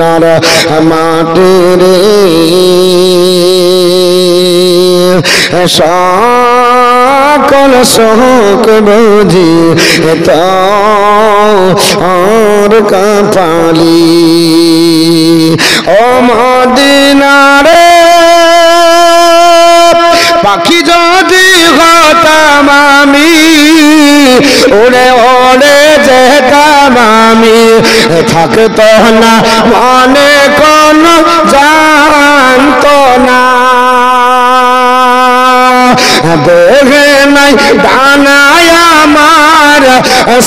মদিনার মাটি রে সকল শোক বুঝি তোর কপালি ও মদিনা রে পাখি যদি হতাম আমি উড়ে ওড়ে যেতাম আমি থাকতো না মনে কোনো জানতো না দেহে নাই ডানায় আমার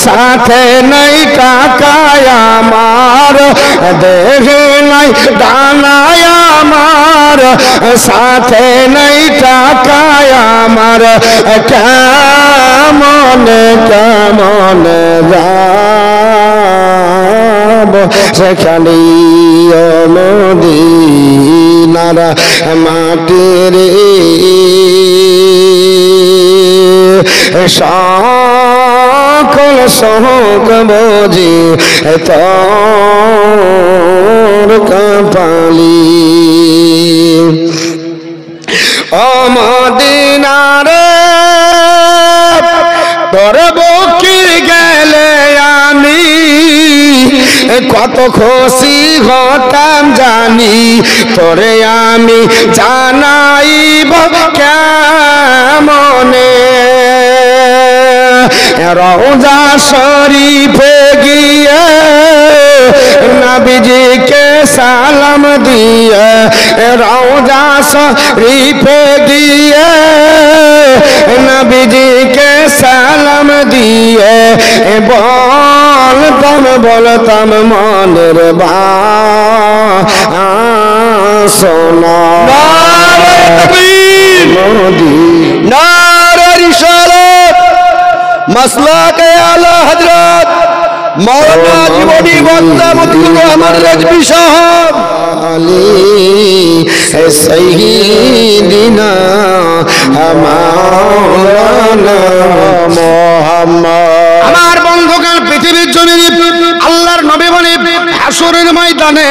সাথে নাই টাকায় আমার দেহে নাই ডানায় আমার সাথে নাই টাকায় আমার কেমন কেমন যাব সেখানে মদিনার মাটি রে সকল শোক বুঝি তোর কপালি ও মদিনা রে তোর বুকে গেলে আমি কত খুশি হতাম জানি তোরে আমি জানাইব কেমনে রওজা শরীফে গিয়ে নবীজিকে সালাম দিয়ে রওজা শরীফে গিয়ে নবীজিকে সালাম দিয়ে বলতাম মনের বাসনা নারে রিসালাত মাসলাকে আলা হযরত মাওলানা জীবনী বন্দা মতিউর রহমান রেজভী সাহেব আলী সাইয়্যিদিনা মাওলানা মুহাম্মদ। আমার বন্ধুগণ, পৃথিবীর জমিনে আল্লাহর নবী বলে হাসরের ময়দানে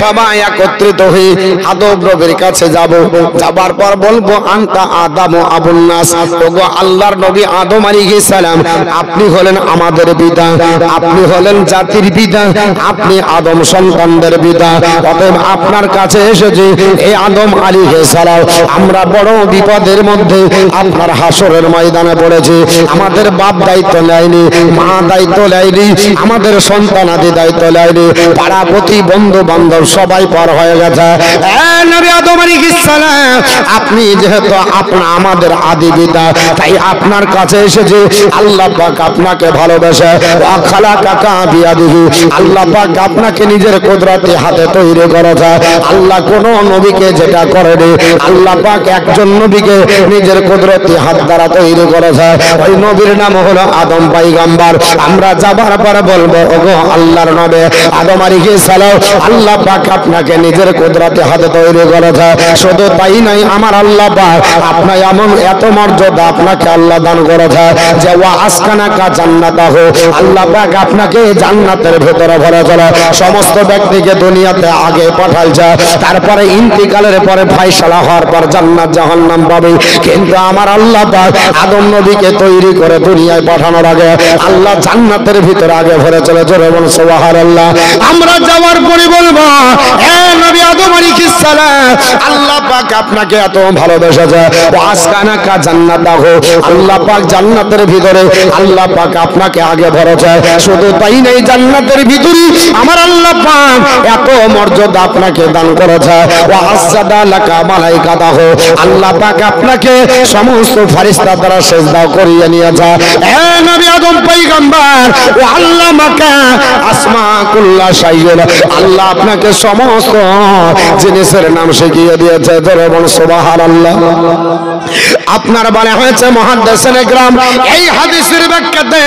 সবাই একত্রিত হয়ে আদম নবীর কাছে যাব, যাবার পর বলবো আনতা আদম আবুন নাস, ওগো আল্লাহর নবী আদম আলাইহিস সালাম, আপনি হলেন আমাদের পিতা, আপনি হলেন জাতির পিতা, আপনি আদম সন্তানদের পিতা, অতএব আপনার কাছে এসেছি এই আদম আলাইহিস সালাম, আমরা বড় বিপদের মধ্যে আপনার হাসরের ময়দানে পড়েছি। আমাদের বাপ দায়িত্ব নেয়নি, মা দায়িত্ব নেয়নি, আমাদের সন্তানাদি দায়িত্ব নেয়নি, পাড়া প্রতি বন্ধু বান্ধব সবাই পার হয়ে গেছে। নবী আদম আলাইহিস সালাম, আপনি যেহেতু আমাদের আদি পিতা, তাই আপনার কাছে এসেছে। আল্লাহ পাক আপনাকে ভালোবাসে, খালাকাকা বিয়াদিহি, আল্লাহ পাক আপনাকে নিজের কুদরতি হাতে তৈরি করেছে। আল্লাহ কোন নবীকে যেটা করেনি, আল্লাহ পাক একজন নবীকে নিজের কুদরতি হাত দ্বারা তৈরি করেছে, ওই নবীর নাম হলো আদম পয়গম্বর। আমরা যাবার পরে বলবো ওগো আল্লাহর নবী আদম আলাইহিস সালাম, আল্লাহ পাক আপনাকে নিজের কুদরতি হাতে তৈরি করেছে। শুধু তাই নাই, আমার আল্লাহ পাক আপনার এমন এত মর্যাদা আপনাকে আল্লাহ দান করেছে যে ওয়া আসকানাকা জান্নাতাহু, আল্লাহ পাক আপনাকে জান্নাতের ভেতরে ভরে চলে। সমস্ত ব্যক্তিকে দুনিয়াতে আগে পাঠাইছে, তারপরে ইন্তিকালের পরে ফয়সালা হওয়ার পর জান্নাত জাহান্নাম পাবে। কিন্তু আমার আল্লাহ পাক আদম নবীকে তৈরি করে দুনিয়ায় পাঠানোর আগে আল্লাহ জান্নাতের ভিতরে আগে ভরে চলে। জোরে বলুন সুবহানাল্লাহ। আমরা যাওয়ার পরে বলবো হে নবী আদম আলাইহিস সালাম, আল্লাহ পাক আপনাকে এত ভালোবেসেছে, ওয়াসকানাকা জান্নাতাহু, আল্লাহ পাক জান্নাতের ভিতরে আল্লাহ পাক আপনাকে আগে ভরেছে। শুধু তাই নাই, জান্নাতের ভিতরে আমার আল্লাহ পাক এত মর্যাদা আপনাকে দান করেছে। ওয়া আসজাদা লাকা মালাইকাতাহু, আল্লাহ পাক আপনাকে সমস্ত ফেরেশতা দ্বারা সিজদা করিয়ে নিয়েছে। হে নবী আদম পয়গম্বর, ও আল্লামাকা আসমা কুল্লা শাইইন, আল্লাহ আপনাকে সমস্ত জিনিসের নাম শিখিয়ে দিয়েছে। জোরে বলুন সুবহানাল্লাহ। আপনার বলা হয়েছে মুহাদ্দিসিনে কেরাম এই হাদিসের ব্যাখ্যাতে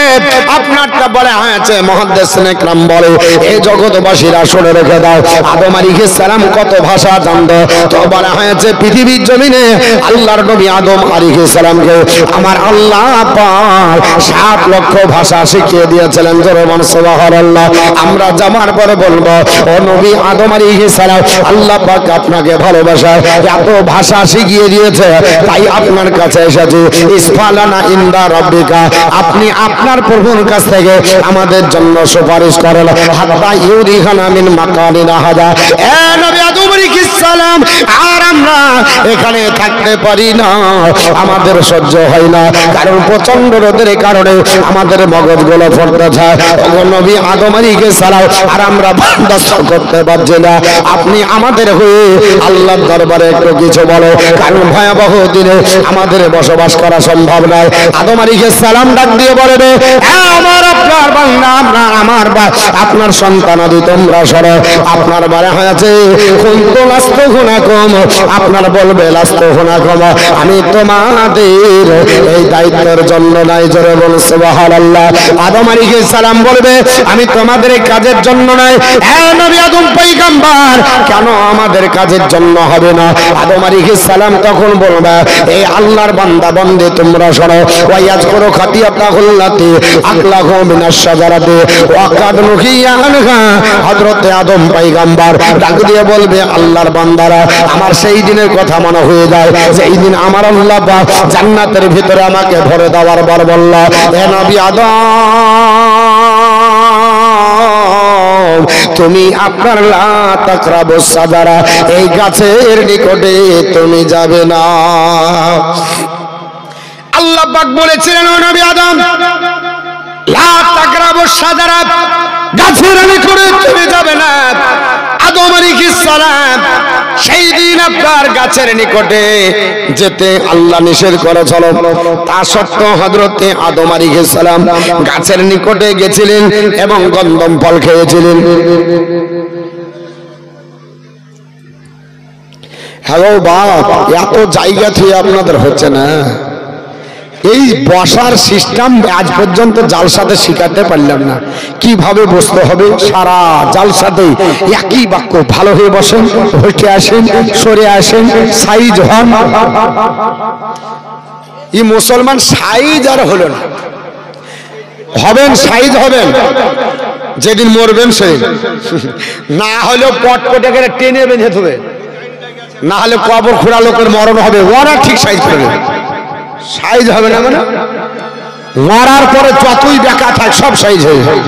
আপনারটা বলা হয়েছে মুহাদ্দিসিনে কেরাম বলে এই জগৎবাসীরা শুনে রেখে দাও আদম আলাইহিস সালাম কত ভাষা জানতো তো বলা হয়েছে পৃথিবীর জমিনে আল্লাহর নবী আদম আলাইহিস সালামকে আমার আল্লাহ পাক 7 লক্ষ ভাষা শিখিয়ে দিয়েছিলেন। জোরে বলুন সুবহানাল্লাহ। আমরা জামার পরে বলবো ও নবী আদম আলাইহিস সালাম আল্লাহ পাক আপনাকে ভালোবাসা এত ভাষা শিখিয়ে দিয়েছে তাই আপনার কাছে এসেছি ইসফালানা ইনদা রাব্বিকা আপনি আপনার প্রভুর কাছ থেকে আমাদের জন্য সুপারিশ করেন হাত্তা ইউরিখানা মিন মাকানিনা হাদা। এ নবী আদম আলাইহিস সালাম আর আমরা এখানে থাকতে পারি না, আমাদের সহ্য হয় না, কারণ প্রচন্ড রোদের কারণে আমাদের মগজগুলো ফুটতে যায়। ও নবী আদম আলাইহিস সালাম আর আমরা বরদাস্ত করতে পারছি না, আপনি আমাদের হয়ে আল্লাহর দরবারে একটু কিছু বলো, কারণ ভয়াবহ দিনে আমাদের বসবাস করা সম্ভব নয়। আদম আলাইহিস সালাম ডাক দিয়ে বলবে আমার আপনার বান্দা আমার আপনার সন্তানাদি তোমরা সরো। আপনার বারে হয়েছে কুনতু লাস্তু হুনাকুম আপনার বলবে লাস্তু হুনাকুম আমি তোমাদের এই দায়িত্বের জন্য নাই। জোরে বল সুবহানাল্লাহ। আদম আলাইহিস সালাম বলবে আমি তোমাদের এই কাজের জন্য নাই। হে নবী আদম পয়গম্বর কেন আমাদের কাজের জন্য হবে না? আদম আলাইহিস সালাম তখন বলবে এই আল্লাহর বান্দা বন্দে তোমরা শোনো ওয়াজ করো খাতিয়াতাহুল্লাতি আকলাহু মিনাশ শাজারাতি ওয়া কাদ নুহিয়া আনহা। হযরতে আদম পয়গম্বর ডাক দিয়ে বলবে আল্লাহর বান্দারা আমার সেই দিনের কথা মনে হয়ে যায় যে এই দিন আমার আল্লাহ পাক জান্নাতের ভিতরে আমাকে ভরে দেওয়ার পর বলল হে নবী আদম তুমি আপনার লা তাকরাবুস সাজারা এই গাছের নিকটে তুমি যাবে না। আল্লাহ পাক বলেছিলেন ও নবী আদম লা তাকরাবুস সাজারা গাছের নিকটে তুমি যাবে না। আদম আলাইহিস সালাম সেই দিন আপনার গাছের নিকটে যেতে আল্লাহ নিষেধ করেছিল, তা সত্ত্বেও হযরতে আদম আলাইহিস সালাম গাছের নিকটে গেছিলেন এবং গন্ধম ফল খেয়েছিলেন। হ্যালো বাপ এত জায়গা থেকে আপনাদের হচ্ছে না, এই বসার সিস্টেম আজ পর্যন্ত জালসাতে শিখাতে পারলাম না কিভাবে বসতে হবে। সারা জালসাতে একই বাক্য ভালো হয়ে বসেন, উঠে আসেন, সরে আসেন, সাইজ হন। এই মুসলমান সাইজ আর হলো না, হবেন সাইজ হবেন যেদিন মরবেন সেদিন, না হলেও পটপটে করে টেনে বেঁধে দেবে, না হলে কবর খোঁড়া লোকের মরণ হবে, ওরা ঠিক সাইজ করবে। সাইজ হবে না মানে মরার পরে যতই বেকা থাক সব সাইজ হয়ে যায়,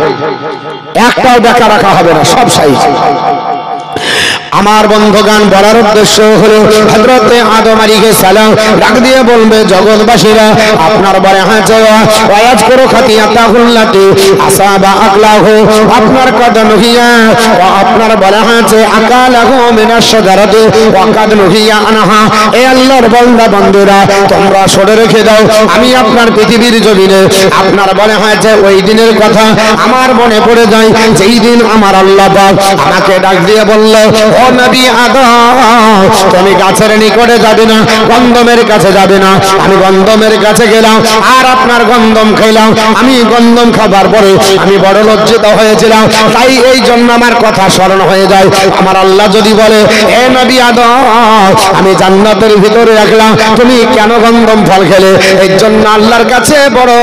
একটাও বেকা রাখা হবে না, সব সাইজ। আমার বন্ধুগান বলার উদ্দেশ্য হলো হযরতে আদম আলাইহিস সালাম ডাক দিয়ে বলবে জগৎবাসীরা আপনার বলে হাঁচে ওয়াজ করো খাতিয়াতাহুল্লাতি আসাবা আকলাহু আপনার কদম হিয়া আপনার বলে হাঁচে আকালাহু মিনাশ শাজারাতি ওয়া কাদ নুহিয়া আনহা। এ আল্লাহর বান্দা বান্দীরা তোমরা সরে রেখে দাও আমি আপনার পৃথিবীর জমিনে আপনার বলে হাঁচে ওই দিনের কথা আমার মনে পড়ে যায় যেই দিন আমার আল্লাহ পাক আমাকে ডাক দিয়ে বলল ও নবী আদম তুমি গাছের নিকটে যাবে না, গন্ধমের কাছে যাবে না। আমি গন্ধমের কাছে গেলাম আর আপনার গন্ধম খেলাম, আমি গন্ধম খাবার পরে আমি বড় লজ্জিত হয়েছিলাম, তাই এই জন্য আমার কথা স্মরণ হয়ে যায়। আমার আল্লাহ যদি বলে হে নবী আদম আমি জান্নাতের ভিতরে রাখলাম তুমি কেন গন্ধম ফল খেলে, এর জন্য আল্লাহর কাছে বড়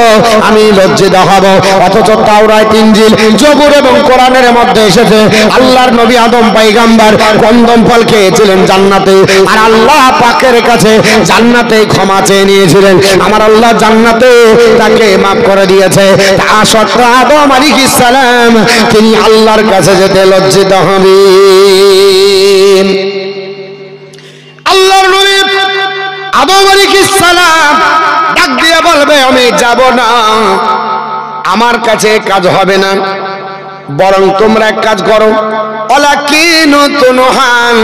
আমি লজ্জিত হব। অথচ তাওরাত ইনজিল জবুর এবং কোরআনের মধ্যে এসেছে আল্লাহর নবী আদম পয়গম্বর গন্ধম ফল খেয়েছিলেন জান্নাতে, আর আল্লাহ পাকের কাছে জান্নাতে ক্ষমা চেয়ে নিয়েছিলেন। আমার আল্লাহ জান্নাতে তাকে মাফ করে দিয়েছে, তা সত্ত্বেও আদম আলাইহিস সালাম তিনি আল্লাহর কাছে যেতে লজ্জিত হবেন। আল্লাহর নবী আদম আলাইহিস সালাম ডাক দিয়ে বলবে আমি যাব না, আমার কাছে কাজ হবে না, বরং তোমরা এক কাজ করো ওয়ালাকিন তুনহান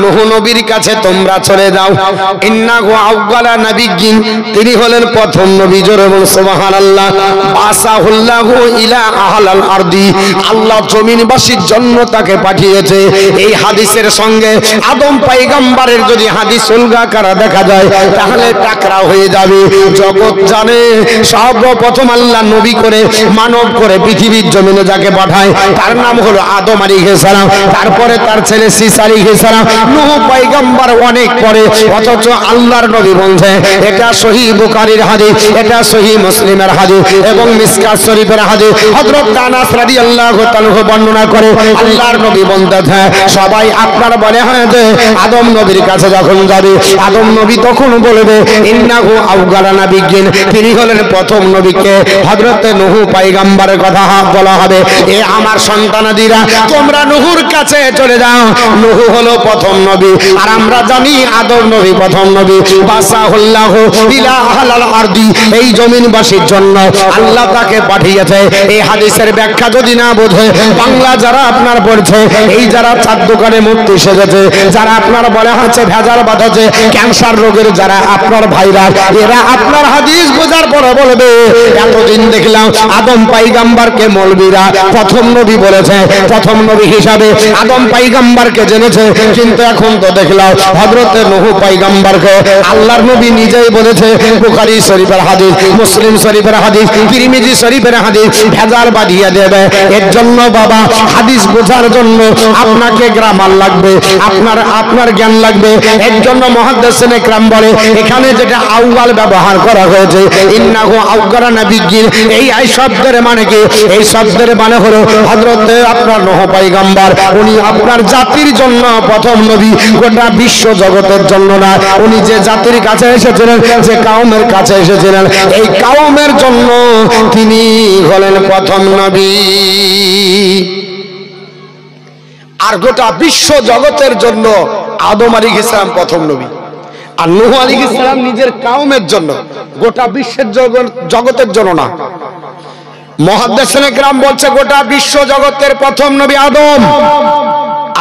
নূহ নবীর কাছে তোমরা চলে যাও। ইন্নাহু আউয়ালা নাবিয়্যিন, তিনি হলেন প্রথম নবী। জোরে বলুন সুবহানাল্লাহ। বাসাহুল্লাহু ইলা আহলাল আরদি, আল্লাহ জমিনবাসীর জন্য তাকে পাঠিয়েছে। এই হাদিসের সঙ্গে আদম পয়গম্বরের যদি হাদিস উলগা করা দেখা যায় তাহলে টাকরা হয়ে যাবে। জগৎ জানে সর্বপ্রথম আল্লাহ নবী করে মানব করে পৃথিবীর জমিনে যাকে পাঠায় তার নাম হলো আদম আলাইহিস সালাম, তারপরে তার ছেলে শীস আলাইহিস সালাম, নূহ পয়গম্বর অনেক পরে। অথচ আল্লাহর নবী বলছেন, এটা সহিহ বুখারীর হাদিস, এটা সহিহ মুসলিমের হাদিস এবং মিশকাত শরীফের হাদিস। হযরত আনাস রাদিয়াল্লাহু তাআলা বর্ণনা করে আল্লাহর নবী বলতেছেন, সবাই আপনার বলে হয় যে আদম নবীর কাছে যখন যাবে আদম নবী তখন বলবে ইন্নাহু আউয়ালা নাবিয়্যিন, তিনি হলেন প্রথম নবীকে হযরত নূহ পয়গম্বরের কথা বলা হবে। এ আমার সন্তানাদিরা, তোমরা নূহুর কাছে চলে যাও। নূহ হলো প্রথম নবী, আর আমরা জানি আদম নবী প্রথম নবী। বাসাহুল্লাহু ইলা আহলাল আরদি, এই জমিনবাসীর জন্য আল্লাহ তাকে পাঠিয়েছে। এই হাদিসের ব্যাখ্যা যদি না বোঝে, বাংলা যারা আপনার পড়ছে, এই যারা চার দোকানে মূর্তি সেজেছে, যারা আপনার বলা হচ্ছে ভেজাল বাঁধাচ্ছে, ক্যান্সার রোগের যারা আপনার ভাইরাস, এরা আপনার হাদিস বোঝার পরে বলবে এতদিন দেখলাম আদম পয়গম্বরকে মৌলবীরা প্রথম নবী বলেছে, প্রথম নবী হিসাবে আদম পয়গম্বরকে জেনেছে, কিন্তু এখন তো দেখলাম হযরত নূহ পয়গম্বরকে আল্লাহর নবী নিজেই বলেছে। বুখারী শরীফের হাদিস, মুসলিম শরীফের হাদিস, তিরমিজি শরীফের হাদিস ভেজাল বাঁধিয়ে দেবে। এর জন্য বাবা হাদিস বোঝার জন্য আপনাকে গ্রামার লাগবে, আপনার জ্ঞান লাগবে। এর জন্য মুহাদ্দিসিনে কেরাম বলে এখানে যেটা আউয়াল ব্যবহার করা হয়েছে ইন্নাহু আউয়ালা নাবিয়্যিন, এই শব্দের মানে কি? এই শব্দের মানে হলো হযরত আপনার নূহ পয়গম্বর, উনি আপনার জাতির জন্য প্রথম নবী, গোটা বিশ্ব জগতের জন্য না। উনি যে জাতির কাছে এসেছিলেন, যে কওমের কাছে এসেছিলেন, এই কওমের জন্য তিনি হলেন প্রথম নবী। আর গোটা বিশ্ব জগতের জন্য আদম আলাইহিস সালাম প্রথম নবী, আর নূহ আলাইহিস সালাম নিজের কওমের জন্য, গোটা বিশ্বের জগতের জন্য না। মুহাদ্দিসিনে কেরাম বলছে গোটা বিশ্ব জগতের প্রথম নবী আদম,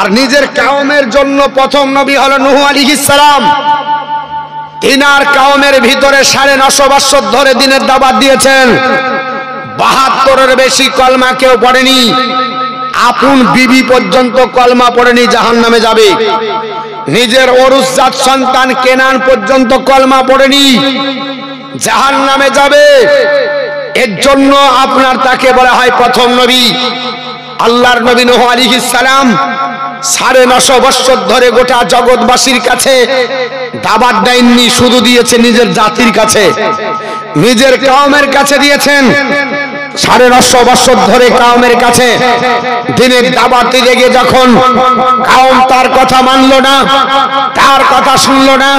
আর নিজের কওমের জন্য প্রথম নবী হলো নূহ আলাইহিস সালাম। তিনার কওমের ভিতরে 950 বছর ধরে দিনের দাওয়াত দিয়েছেন। 72-এর বেশি কলমা কেউ পড়েনি। আপন বিবি পর্যন্ত কলমা পড়েনি, জাহান্নামে যাবে। নিজের অরুসজাত সন্তান কেনান পর্যন্ত কলমা পড়েনি, জাহান্নামে যাবে। এর জন্য আপনার তাকে বলা হয় প্রথম নবী। আল্লাহর নবী নূহ আলাইহিস সালাম 950 বছর ধরে গোটা জগৎবাসীর কাছে দাওয়াত দেননি, শুধু দিয়েছে নিজের জাতির কাছে, নিজের কওমের কাছে দিয়েছেন। 950 বছর ধরে কওমের কাছে দিনের দাওয়াত দিয়ে গিয়ে যখন কওম তার কথা মানল না, তার কথা শুনল না,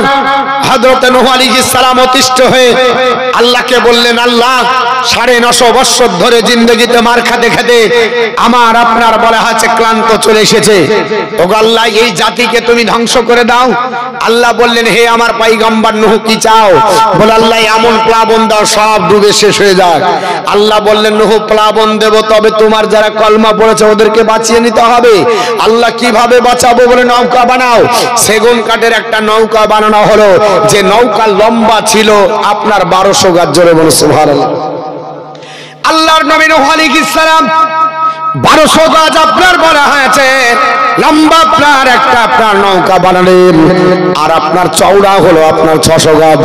হযরত নূহ আলাইহিস সালাম অতিষ্ঠ হয়ে আল্লাহকে বললেন, আল্লাহ 950 বছর ধরে জিন্দগিতে মার খেতে খেতে আমার আপনার বলা হচ্ছে ক্লান্ত চলে এসেছে, ওগো আল্লাহ এই জাতিকে তুমি ধ্বংস করে দাও। আল্লাহ বললেন, হে আমার পয়গম্বর নূহ কি চাও? বলে আল্লাহ এমন প্লাবন দাও সব ডুবে শেষ হয়ে যায়। আল্লাহ বললেন, নূহ প্লাবন দেব, তবে তোমার যারা কলমা পড়েছে ওদেরকে বাঁচিয়ে নিতে হবে। আল্লাহ কিভাবে বাঁচাবো? বলে নৌকা বানাও। সেগুন কাঠের একটা নৌকা বানানো হলো, যে নৌকা লম্বা ছিল আপনার 1200 গজ। জোরে বলো সুবহানাল্লাহ। আল্লাহর নবী নূহ আলাইহিস সালাম 1200 গজ আপনার বলা হয়েছে লম্বা আপনার একটা আপনার নৌকা বানালেন, আর আপনার চওড়া হলো আপনার 600 গজ,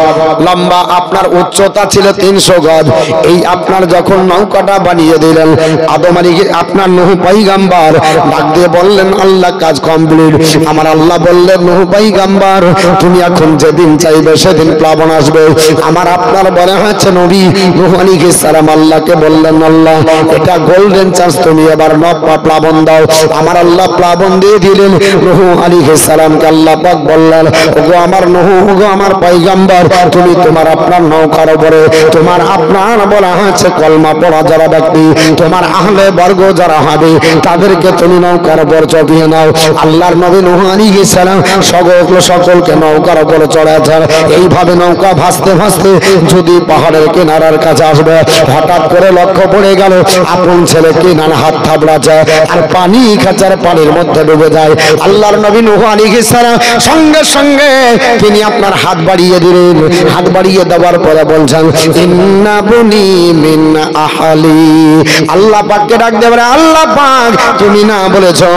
লম্বা আপনার উচ্চতা ছিল 300 গজ। এই আপনার যখন নৌকাটা বানিয়ে দিলেন, আদম আলাইহিস আপনার নূহ পয়গম্বর ডাক দিয়ে বললেন, আল্লাহ কাজ কমপ্লিট। আমার আল্লাহ বললেন, নূহ পয়গম্বর তুমি এখন যেদিন চাইবে সেদিন প্লাবন আসবে। আমার আপনার বলা হয়েছে নবী নূহ আলাইহিস সালাম আল্লাহকে বললেন, আল্লাহ এটা গোল্ডেন চান্স, তুমি এবার প্লাবন দাও। আমার আল্লাহ প্লাবন দিয়ে দিলেন। নূহ আলাইহিস সালামকে আল্লাহ পাক বললেন, ওগো আমার নূহ, ওগো আমার পয়গম্বর, তুমি তোমার আপনার নৌকার উপরে তোমার আপনার বলা হয়েছে কলমা পড়া যারা ব্যক্তি, তোমার আহলে বর্গ যারা হবে তাদেরকে তুমি নৌকার উপর চাপিয়ে নাও। আল্লাহর নবী নূহ আলাইহিস সালাম সকলকে নৌকার উপর চড়াচ্ছেন। এইভাবে নৌকা ভাসতে ভাসতে যদি পাহাড়ের কিনারার কাছে আসবে, হঠাৎ করে লক্ষ্য পড়ে গেল আপন ছেলে কিনান হাত থাবড়াচ্ছে আর পানি খাঁচার পানির মধ্যে ডুবে যায়। আল্লাহর নবী নূহ আলাইহিস সালাম সঙ্গে সঙ্গে তিনি আপনার হাত বাড়িয়ে দিলেন। হাত বাড়িয়ে দেওয়ার পরে বলছেন ইন্না বুনি মিন আহলি। আল্লাহ পাককে ডাক দেবে, আল্লাহ পাক তুমি না বলেছো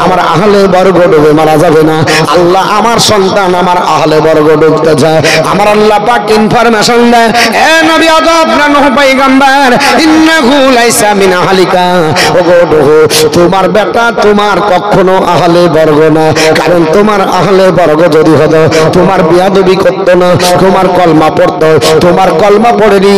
আমার আহলে বর্গ ডুবে মারা যাবে না? আল্লাহ আমার সন্তান আমার আহলে বর্গ ডুবতে যায়। আমার আল্লাহ পাক ইনফরমেশন দেয়, এ নবী আদব না নূহ পয়গম্বর, ইন্নাহু লাইসা মিন আহলিকা। ওগো নূহ, তোমার বেটা তোমার কখনো আহলে বর্গ না। কারণ তোমার আহলে বর্গ যদি হতো তোমার বিয়াদবি করতো না, তোমার কলমা পড়তো। তোমার কলমা পড়েনি,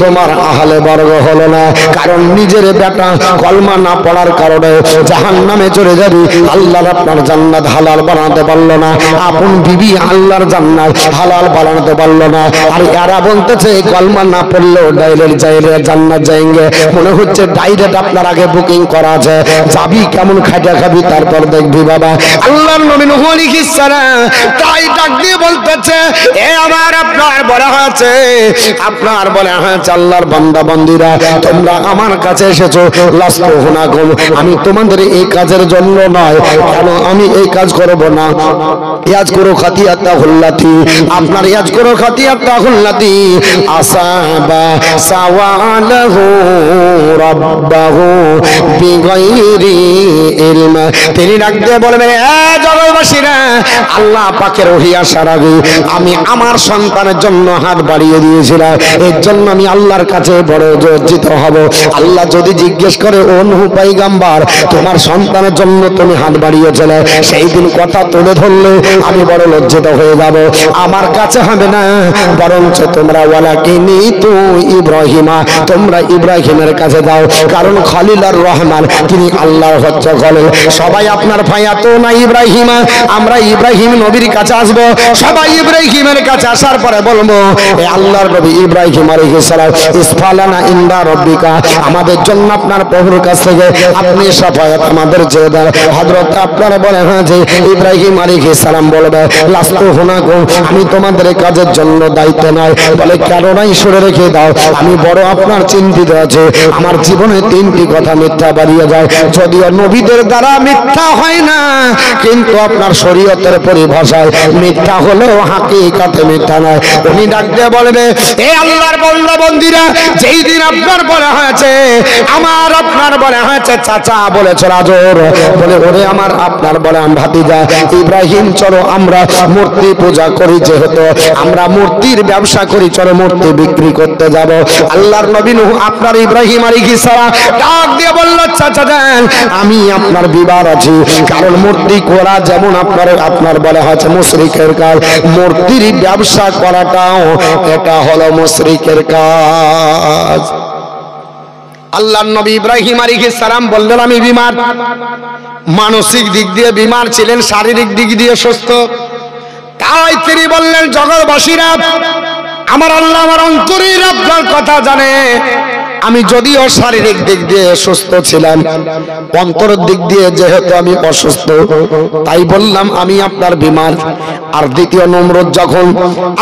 তোমার আহলে বর্গ হলো না। কারণ নিজের বেটা কলমা না পড়ার কারণে জাহান্নামে চলে যাবে। আল্লাহর আপনার জান্নাত হালাল বানাতে পারলো না, আপন বিবি আল্লাহর জান্নাত হালাল বানাতে পারলো না। আর এরা বলতেছে কলমা না পড়লেও ডাইরেক্ট যাইলে জান্নাত যাएंगे। মনে হচ্ছে ডাইরেক্ট আপনার আগে বুকিং করা আছে, যাবি কেমন খাইটা খাবি তারপর দেখবি বাবা। আল্লাহর নবী নূহ আলাইহিস সালাম তাই ডাক দিয়ে বলতেছে, এ আমার আপনার বলা হয়েছে, আপনার বলা হয়েছে আল্লাহর বান্দা বান্দীরা তোমরা আমার কাছে এসেছো লাস্তু হুনাকুম, আমি তোমাদের এই কাজের জন্য নয়। কেন আমি এই কাজ করব না? ইয়াজ করো খাতিয়াতা হুল্লাতি, আপনার ইয়াজ করো খাতিয়াতা হুল্লাতি আসাবা সাওয়ালাহু রাব্বাহু বিগাইরি ইলম। তিনি ডাক দিয়ে বলবেন, এ জগৎবাসীরা আল্লাহ পাকের ওহী আসার আগে আমি আমার সন্তানের জন্য হাত বাড়িয়ে দিয়েছিলাম, এর জন্য আমি আল্লাহর কাছে বড় লজ্জিত হব। আল্লাহ যদি জিজ্ঞেস করে, ও নূহ পয়গম্বর তোমার সন্তানের জন্য তুমি হাত বাড়িয়েছিলে, সেই দিন কথা তুলে ধরলে আমি বড় লজ্জিত হয়ে যাব। আমার কাছে হবে না, বরঞ্চ তোমরা ওয়ালাকিনি তু ইব্রাহিমা, তোমরা ইব্রাহিমের কাছে যাও। কারণ খলিলুর রহমান তিনি আল্লাহর হচ্ছে খলিল। সবাই আপনার ফায়াতো না ইব্রাহিমা, আমরা ইব্রাহিম নবীর কাছে আসবো। সবাই ইব্রাহিমের কাছে আসার পরে বলবো, এ আল্লাহর নবী ইব্রাহিম আলাইহিস সালাম ইসফালানা ইনদা রাব্বিকা, আমাদের জন্য আপনার প্রভুর কাছ থেকে আপনি শাফায়াত আমাদের চেয়ে দেন। হযরত আপনারা বলে, হ্যাঁ যে ইব্রাহিম আলাইহিস সালাম বলবে লাস্তু হুনাকুম, আমি তোমাদের কাজের জন্য দায়িত্ব নয়। বলে কেন নাই? শুনে রেখে দাও, আমি বড় আপনার চিন্তিত আছে। আমার জীবনে তিনটি কথা মিথ্যা বাড়িয়ে যায়, যদিও নবীদের দ্বারা মিথ্যা হয় না, কিন্তু আপনার শরীয়তের পরিভাষায় মিথ্যা হলেও হাকিকাতে মিথ্যা নয়। উনি ডাক দিয়ে বলবে, এ আল্লাহর বান্দা বান্দীরা, যেই দিন আপনার বলা হয়েছে, আমার আপনার বলা হয়েছে চাচা বলেছে রাজর, বলে ওরে আমার আপনার বলে ভাতিজা ইব্রাহিম, চলো আমরা মূর্তি পূজা করি, যেহেতু আমরা মূর্তির ব্যবসা করি, চলো মূর্তি বিক্রি করতে যাব। আল্লাহর নবী নূহ আপনার ইব্রাহিম আলাইহিস সালাম ডাক দিয়ে বলল, চাচা যান আমি আপনার বিবার আছি। কারণ মূর্তি করা যেমন আপনার বলা হয়েছে মুশরিকের কাজ, মূর্তির ব্যবসা করাটাও এটা হলো মুশরিকের কাজ। আল্লাহর নবী ইব্রাহিম আলাইহিস সালাম বললেন, আমি বিমার, মানসিক দিক দিয়ে বিমার ছিলেন, শারীরিক দিক দিয়ে সুস্থ। তাই তিনি বললেন, জগৎবাসীরা আমার আল্লাহ আমার অন্তরের আপনার কথা জানে। আমি যদিও শারীরিক দিক দিয়ে সুস্থ ছিলাম, অন্তরের দিক দিয়ে যেহেতু আমি অসুস্থ, তাই বললাম আমি আপনার বিমার। আর দ্বিতীয় নমরুদ যখন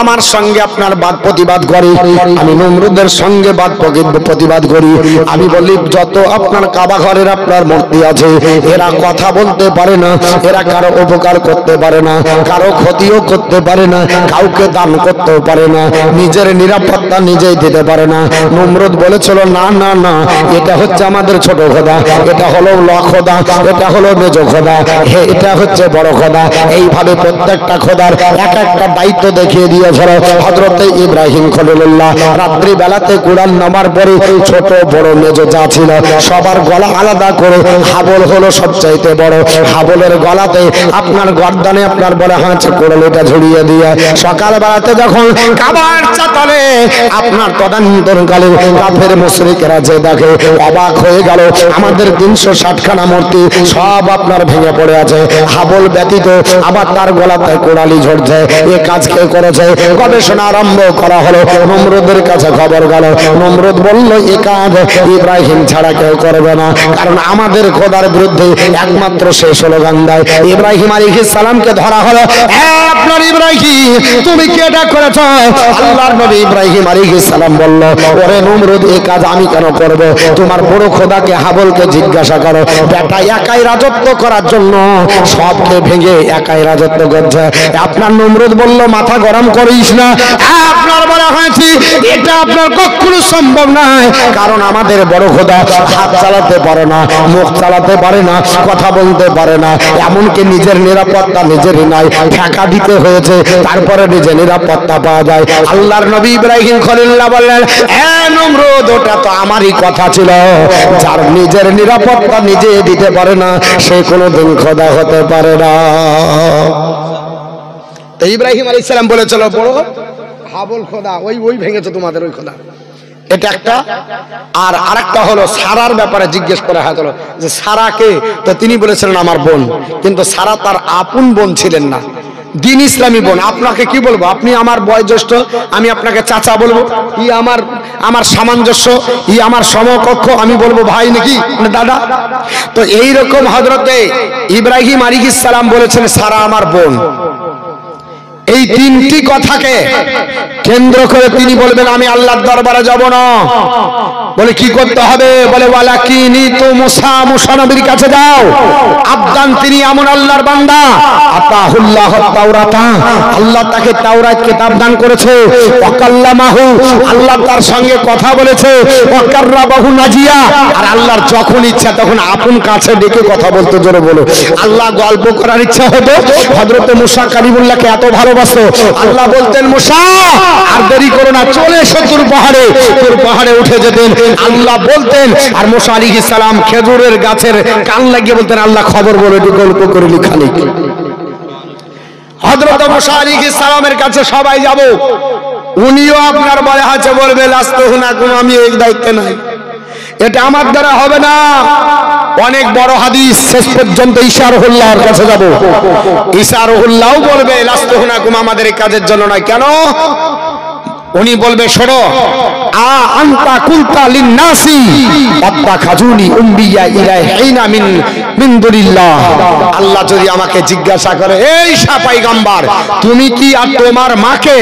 আমার সঙ্গে আপনার বাদ প্রতিবাদ করে, আমি নমরুদের সঙ্গে বাদ প্রতিবাদ করি। আমি বলি যত আপনার কাবা ঘরের আপনার মূর্তি আছে, এরা কথা বলতে পারে না, এরা কারো উপকার করতে পারে না, কারো ক্ষতিও করতে পারে না, কাউকে দান করতেও পারে না, নিজের নিরাপত্তা নিজেই দিতে পারে না। নমরুদ বলেছিল, না না না, এটা হচ্ছে আমাদের ছোট খোদা, এটা হলো ল খোদা, এটা হলো মেজ খোদা, এটা হচ্ছে বড় খোদা। এইভাবে প্রত্যেকটা খোদার এক একটা দায়িত্ব দেখিয়ে দিয়েছিল হযরত ইব্রাহিম খলিলুল্লাহ। রাত্রি বেলাতে কুরআন নামার পরে ছোট বড় মেজ যা ছিল সবার গলা আলাদা করে হাবল হলো সবচাইতে বড়। হাবলের গলাতে আপনার গর্দানে আপনার বলা হয়েছে কোড়ালিটা ঝুলিয়ে দিয়ে সকাল বেলাতে যখন কাবার চাতালে আপনার তদানীন্তনকালে কাফের মুশরিকরা যে দেখে অবাক হয়ে গেল, আমাদের 360 খানা মূর্তি সব আপনার ভেঙে পড়ে আছে, হাবল ব্যতীত আবার তার গলাতে কোড়ালি ঝরছে। এ কাজ কে করেছে? গবেষণা আরম্ভ করা হলো। নমরুদের কাছে খবর গেল। নমরুদ বলল, এ কাজ ইব্রাহিম ছাড়া কেউ করবে না, কারণ আমাদের খোদার বিরুদ্ধে একমাত্র সে স্লোগান দেয়। ইব্রাহিম আলাইহিস সালামকে ধরা হলো, আপনার ইব্রাহিম তুমি কি এটা করেছো? আল্লাহর নবী ইব্রাহিম আলাইহিস সালাম বলল, ওরে নমরুদ, এ কাজ আমি কেন করব? তোমার বড় খোদাকে হাবলকে জিজ্ঞাসা করো। বেটা একাই রাজত্ব করার জন্য সবকে ভেঙে একাই রাজত্ব করছে। আপনার নমরুদ বলল মাথা গরম করিস না, আপনার বলা হয়েছে এটা আপনার কখনো সম্ভব নয়, কারণ আমাদের বড় খোদা হাত চালাতে পারে না, মুখ চালাতে পারে না, কথা বলতে পারে না, এমনকি নিজের নিরাপত্তা নিজেরই নাই, ঠেকা দিতে হয়েছে তারপরে নিজের নিরাপত্তা পাওয়া যায়। আল্লাহর নবী ইব্রাহিম খলিলুল্লাহ বললেন, এ নমরুদ, ওটা তো আমারই কথা ছিল। যার নিজের নিরাপত্তা নিজে দিতে পারে না সে কোনোদিন খোদা হতে পারে না। তো ইব্রাহিম আলাইহিস সালাম বলেছিল বড় হাবল খোদা, ওই ভেঙেছে তোমাদের ওই খোদা। এটা একটা। আর আরেকটা হলো সারার ব্যাপারে জিজ্ঞেস করা হয়েছিল যে সারা কে? তো তিনি বলেছিলেন আমার বোন, কিন্তু সারা তার আপন বোন ছিলেন না, দিন ইসলামী বোন। আপনাকে কি বলবো? আপনি আমার বয়োজ্যেষ্ঠ, আমি আপনাকে চাচা বলবো? ই আমার সামঞ্জস্য, ই আমার সমকক্ষ, আমি বলবো ভাই নাকি দাদা? তো এইরকম হযরতে ইব্রাহিম আলাইহিস সালাম বলেছেন সারা আমার বোন। এই তিনটি কথাকে কেন্দ্র করে তিনি বলবেন আমি আল্লাহর দরবারে যাব না। বলে কি করতে হবে? বলে ওয়ালাকিনি তো মুসা নবীর কাছে যাও। আবদান, তিনি এমন আল্লাহর বান্দা, আতাহুল্লাহ তাওরাতা, আল্লাহ তাকে তাওরাত কিতাব দান করেছে। ওয়াকাল্লামাহু, আল্লাহ তার সঙ্গে কথা বলেছে। ওয়াকাররাবাহু নাজিয়া, আর আল্লাহর যখন ইচ্ছা তখন আপন কাছে ডেকে কথা বলতে। জোরে বলো। আল্লাহ গল্প করার ইচ্ছা হতো, হযরত মুসা কালিমুল্লাহকে এত ভালোবাসতো, আল্লাহ বলতেন মুসা আর দেরি করো না, চলে এসো তোর পাহাড়ে। তোর পাহাড়ে উঠে যেতেন, আল্লাহ বলতেন, আর মুসা আলাইহিস সালাম খেজুরের গাছের কান লাগিয়ে বলতেন আল্লাহ খবর বলে একটু গল্প করে লিখালি। হযরত মুসা আলাইহিস সালামের কাছে সবাই যাব, উনিও আপনার বলে আছে বলবে লাস্তুহুনাকুম, আমি এই দায়িত্বে নাই, এটা আমার দ্বারা হবে না। অনেক বড় হাদিস, শেষ পর্যন্ত ইশারুল্লাহর কাছে যাব। ইশারুল্লাহও বলবে লাস্তুহুনাকুম, আমাদের এই কাজের জন্য নয়। কেন? উনি বলবে শোনো, আনতা কুলতা লিন্নাসি আত্তাখাজুনি উম্মিয়া ইলাইহিনা মিন দুনিল্লাহ। আল্লাহ যদি আমাকে জিজ্ঞাসা করে, এই পয়গম্বর তুমি কি আর তোমার মাকে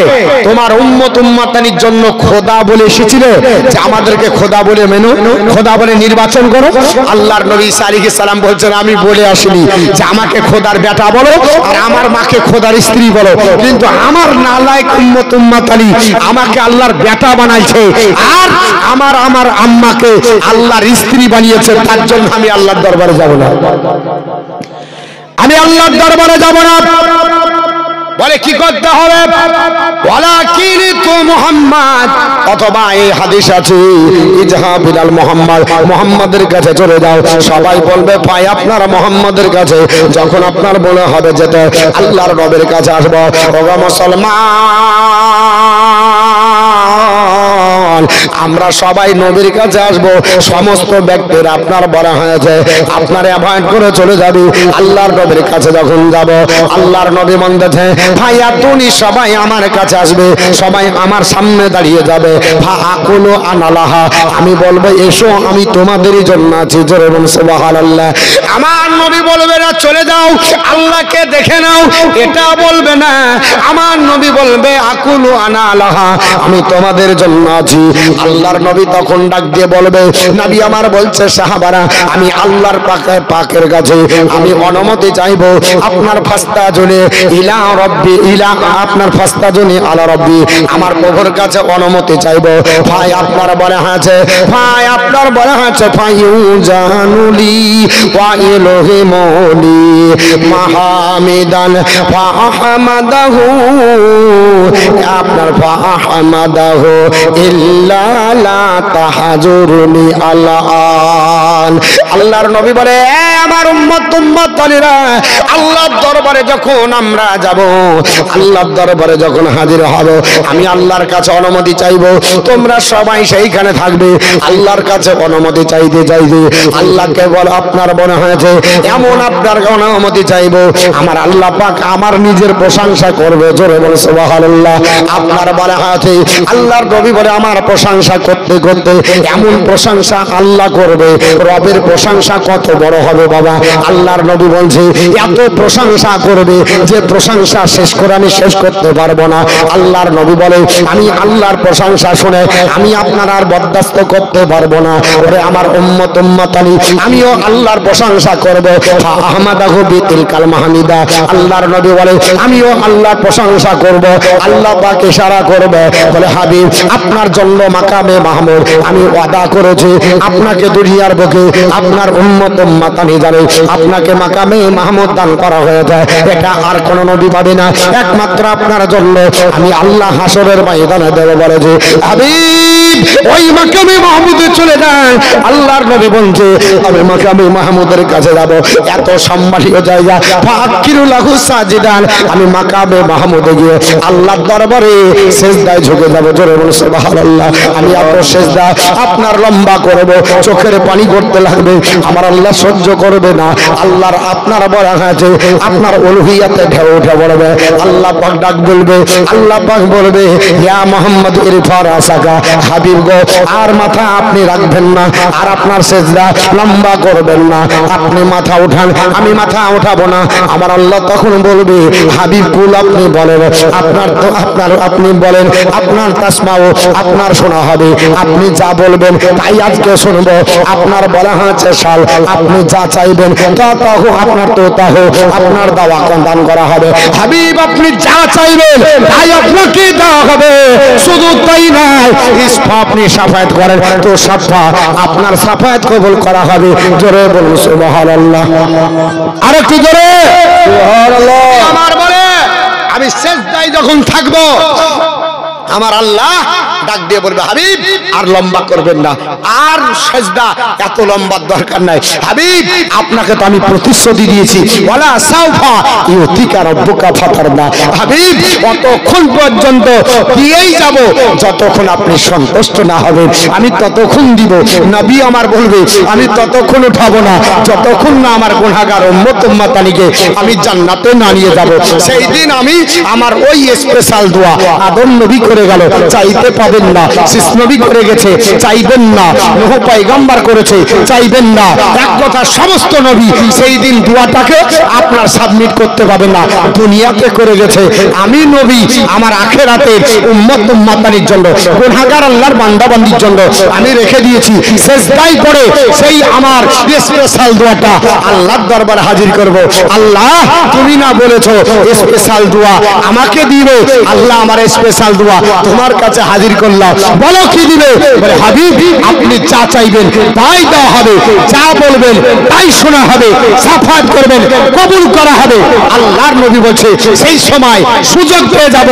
তোমার উম্মত উম্মাতানির জন্য খোদা বলে এসেছিলে, যে আমাদেরকে খোদা বলে মেনো, খোদা বলে নির্বাচন করো? আল্লাহর নবী ঈসা আলাইহিস সালাম বলছেন আমি বলে আসিনি যে আমাকে খোদার বেটা বলো আর আমার মাকে খোদার স্ত্রী বলো, কিন্তু আমার নালায়েক উম্মত উম্মাতানি আমাকে আল্লাহর বেটা বানাইছে আর আমার আম্মাকে আল্লাহর স্ত্রী বানিয়েছে, তার জন্য আমি আল্লাহর দরবারে যাব না, আমি আল্লাহর দরবারে যাব না। বলে কি করতে হবে? ওয়ালাকিন তু মুহাম্মদ, অথবা এই হাদিস আছে ইজহাব ইলাল মুহাম্মদ, মুহাম্মাদের কাছে চলে যাও। সবাই বলবে ভাই আপনারা মুহাম্মাদের কাছে। যখন আপনার বলে হবে যেতে আল্লাহর নবীর কাছে আসবো, ওগো মুসলমান আমরা সবাই নবীর কাছে আসবো। সমস্ত ব্যক্তিরা আপনার বলা হয়েছে আপনার অ্যাভয়েড করে চলে যাবে। আল্লাহর নবীর কাছে যখন যাব, আল্লাহর নবী বলতেছে ভাইয়া তুমি সবাই আমার কাছে আসবে, সবাই আমার সামনে দাঁড়িয়ে যাবে। ফাআকুলু আনালাহা, আমি বলবো এসো আমি তোমাদেরই জন্য আছি। জোরে বলুন সুবহানাল্লাহ। আমার নবী বলবে না চলে যাও আল্লাহকে দেখে নাও, এটা বলবে না। আমার নবী বলবে আকুলু আনালাহা, আমি তোমাদের জন্য আছি। আল্লাহর নবী তখন ডাক দিয়ে বলবে নবী আমার বলছে সাহাবারা আমি আল্লাহর পাকের কাছে আমি অনুমতি চাইবো, আপনার ফাস্তাজুনি ইলা রব্বি ইলা, আপনার ফাস্তাজুনি আলা রব্বি, আমার প্রভুর কাছে অনুমতি চাইবো। ভাই আপনার বলা হয়েছে, ভাই আপনার বলা হয়েছে ফায়ুজানুলি ওয়া ইলাহিমুলি মাহামিদান ফাহমাদাহু, আপনার ফাহমাদাহু ইল্লা লা তাহাজুরনি আলান। আল্লাহর নবী বলে আমার উম্মত-উম্মতানিরা আল্লাহর দরবারে যখন আমরা যাব, আল্লাহর দরবারে যখন হাজির হব, আমি আল্লাহর কাছে অনুমতি চাইবো, তোমরা সবাই সেইখানে থাকবে। আল্লাহর কাছে অনুমতি চাইতে চাইতে আল্লাহকে বল আপনার মনে হয়েছে এমন আপনার অনুমতি চাইবো, আমার আল্লাহ পাক আমার নিজের প্রশংসা করবে। জোরে বলে সুবহানাল্লাহ। আপনার বলা হয়েছে আল্লাহর নবী বলে আমার প্রশংসা করতে করতে এমন প্রশংসা আল্লাহ করবে, রবের প্রশংসা কত বড় হবে বাবা। আল্লাহর নবী বলছে এত প্রশংসা করবে যে প্রশংসা শেষ করে আমি শেষ করতে পারবো না। আল্লাহর নবী বলে আমি আল্লাহর প্রশংসা শুনে আমি আপনার আর বরদাস্ত করতে পারবো না। ওরে আমার উম্মত উম্মতানি, আমিও আল্লাহর প্রশংসা করব। আহমাদাহু বিতিলকাল মাহমিদা, আল্লাহর নবী বলে আমিও আল্লাহর প্রশংসা করব। আল্লাহ পাক ইশারা করবে, বলে হাবিব আপনার জন্য মাকামে মাহমুদ আমি ওয়াদা করেছি, আপনাকে দুনিয়ার বুকে আপনার উম্মত উম্মতানি জানে আপনাকে মাকামে মাহমুদ দান করা হয়েছে। এটা আর কোন নবী পাবে না, একমাত্র আপনার জন্য আমি আল্লাহ হাসরের ময়দানে দেব। বলে যে হাবিব ওই মাকামে মাহমুদে চলে যান। আল্লাহর নবী বলছে আমি মাকামে মাহমুদের কাছে যাব, এত সম্মানীয় জায়গা। ফাকিরুল্লাহু সাজিদান, আমি মাকামে মাহমুদে গিয়ে আল্লাহর দরবারে সিজদায় ঝুঁকে যাব। জোরে বলুন সুবহানাল্লাহ। আমি এত সিজদা আপনার লম্বা করব, চোখের পানি করতে লাগবে, আমার আল্লাহ সহ্য করবে না। আল্লাহর আপনার বলা আছে আপনার উলুহিয়াতে ঢেউ উঠে পড়বে। আল্লাহ পাক ডাক বলবে, আল্লাহ পাক বলবে ইয়া মুহাম্মদ ইরফা রাসাকা, হাবিব গো আর মাথা আপনি রাখবেন না, আর আপনার সিজদা লম্বা করবেন না, আপনি মাথা উঠান। আমি মাথা উঠাবো না। আমার আল্লাহ তখন বলবে হাবিব কুল আপনি বলেন, আপনার তো আপনি বলেন, আপনার তাসমাও আপনার শোনা হবে, আপনি যা বলবেন তাই আজকে শুনবো। আপনার বলা হয়েছে সাল, আপনি যা চাইবেন তা তাহ আপনার তো তাহ আপনার দাওয়া দান করা হবে। হাবিব আপনি যা চাইবেন তাই আপনাকে দেওয়া হবে। শুধু তাই নয়, ইসফা আপনি সাফায়াত করেন তো সাফা আপনার সাফায়াত কবুল করা হবে। জোরে বলুন সুবহানাল্লাহ। আরেকটু জোরে সুবহানাল্লাহ। আমার বলে আমি সিজদায় যখন থাকবো আমার আল্লাহ ডাক দিয়ে বলবে হাবিব আর লম্বা করবেন না, আর সিজদা এত লম্বার দরকার নাই। হাবিব আপনাকে তো আমি প্রতিশ্রুতি দিয়েছি ওয়ালা সাউফা ইউতিকা রাব্বুকা ফাতারনা, হাবিব অতক্ষণ পর্যন্ত দিয়েই যাব যতক্ষণ আপনি সন্তুষ্ট না হবেন, আমি ততক্ষণ দিব। নবী আমার বলবে আমি ততক্ষণ উঠাবো না যতক্ষণ না আমার গুনাহগার উম্মত উম্মতানিকে আমি জান্নাতে না নিয়ে যাব। সেই দিন আমি আমার ওই স্পেশাল দোয়া আদম নবী করে গেল, চাইতে পাবেন না। শীষ নবী করে গেছে, চাইবেন না। নূহ পয়গম্বর করেছে, চাইবেন না। এক কথা সমস্ত নবী সেই দিন দোয়াটাকে আপনার সাবমিট করতে পাবেন না। দুনিয়াতে করে গেছে, আমি নবী আমার আখিরাতের উম্মত উম্মতানির জন্য, গুনাহগার আল্লাহর বান্দাবান্দির জন্য আমি রেখে দিয়েছি। সিজদায় পড়ে সেই আমার স্পেশাল দোয়াটা আল্লাহর দরবারে হাজির করব। আল্লাহ তুমি না বলেছো স্পেশাল দোয়া আমাকে দিবে, আল্লাহ আমার স্পেশাল দোয়া তোমার কাছে হাজির করলাম, বলো কি দিবে? বলে হাবিব আপনি যা চাইবেন তাই দেওয়া হবে, যা বলবেন তাই শোনা হবে, সাফাত করবেন কবুল করা হবে। আল্লাহর নবী বলছে সেই সময় সুযোগ পেয়ে যাব,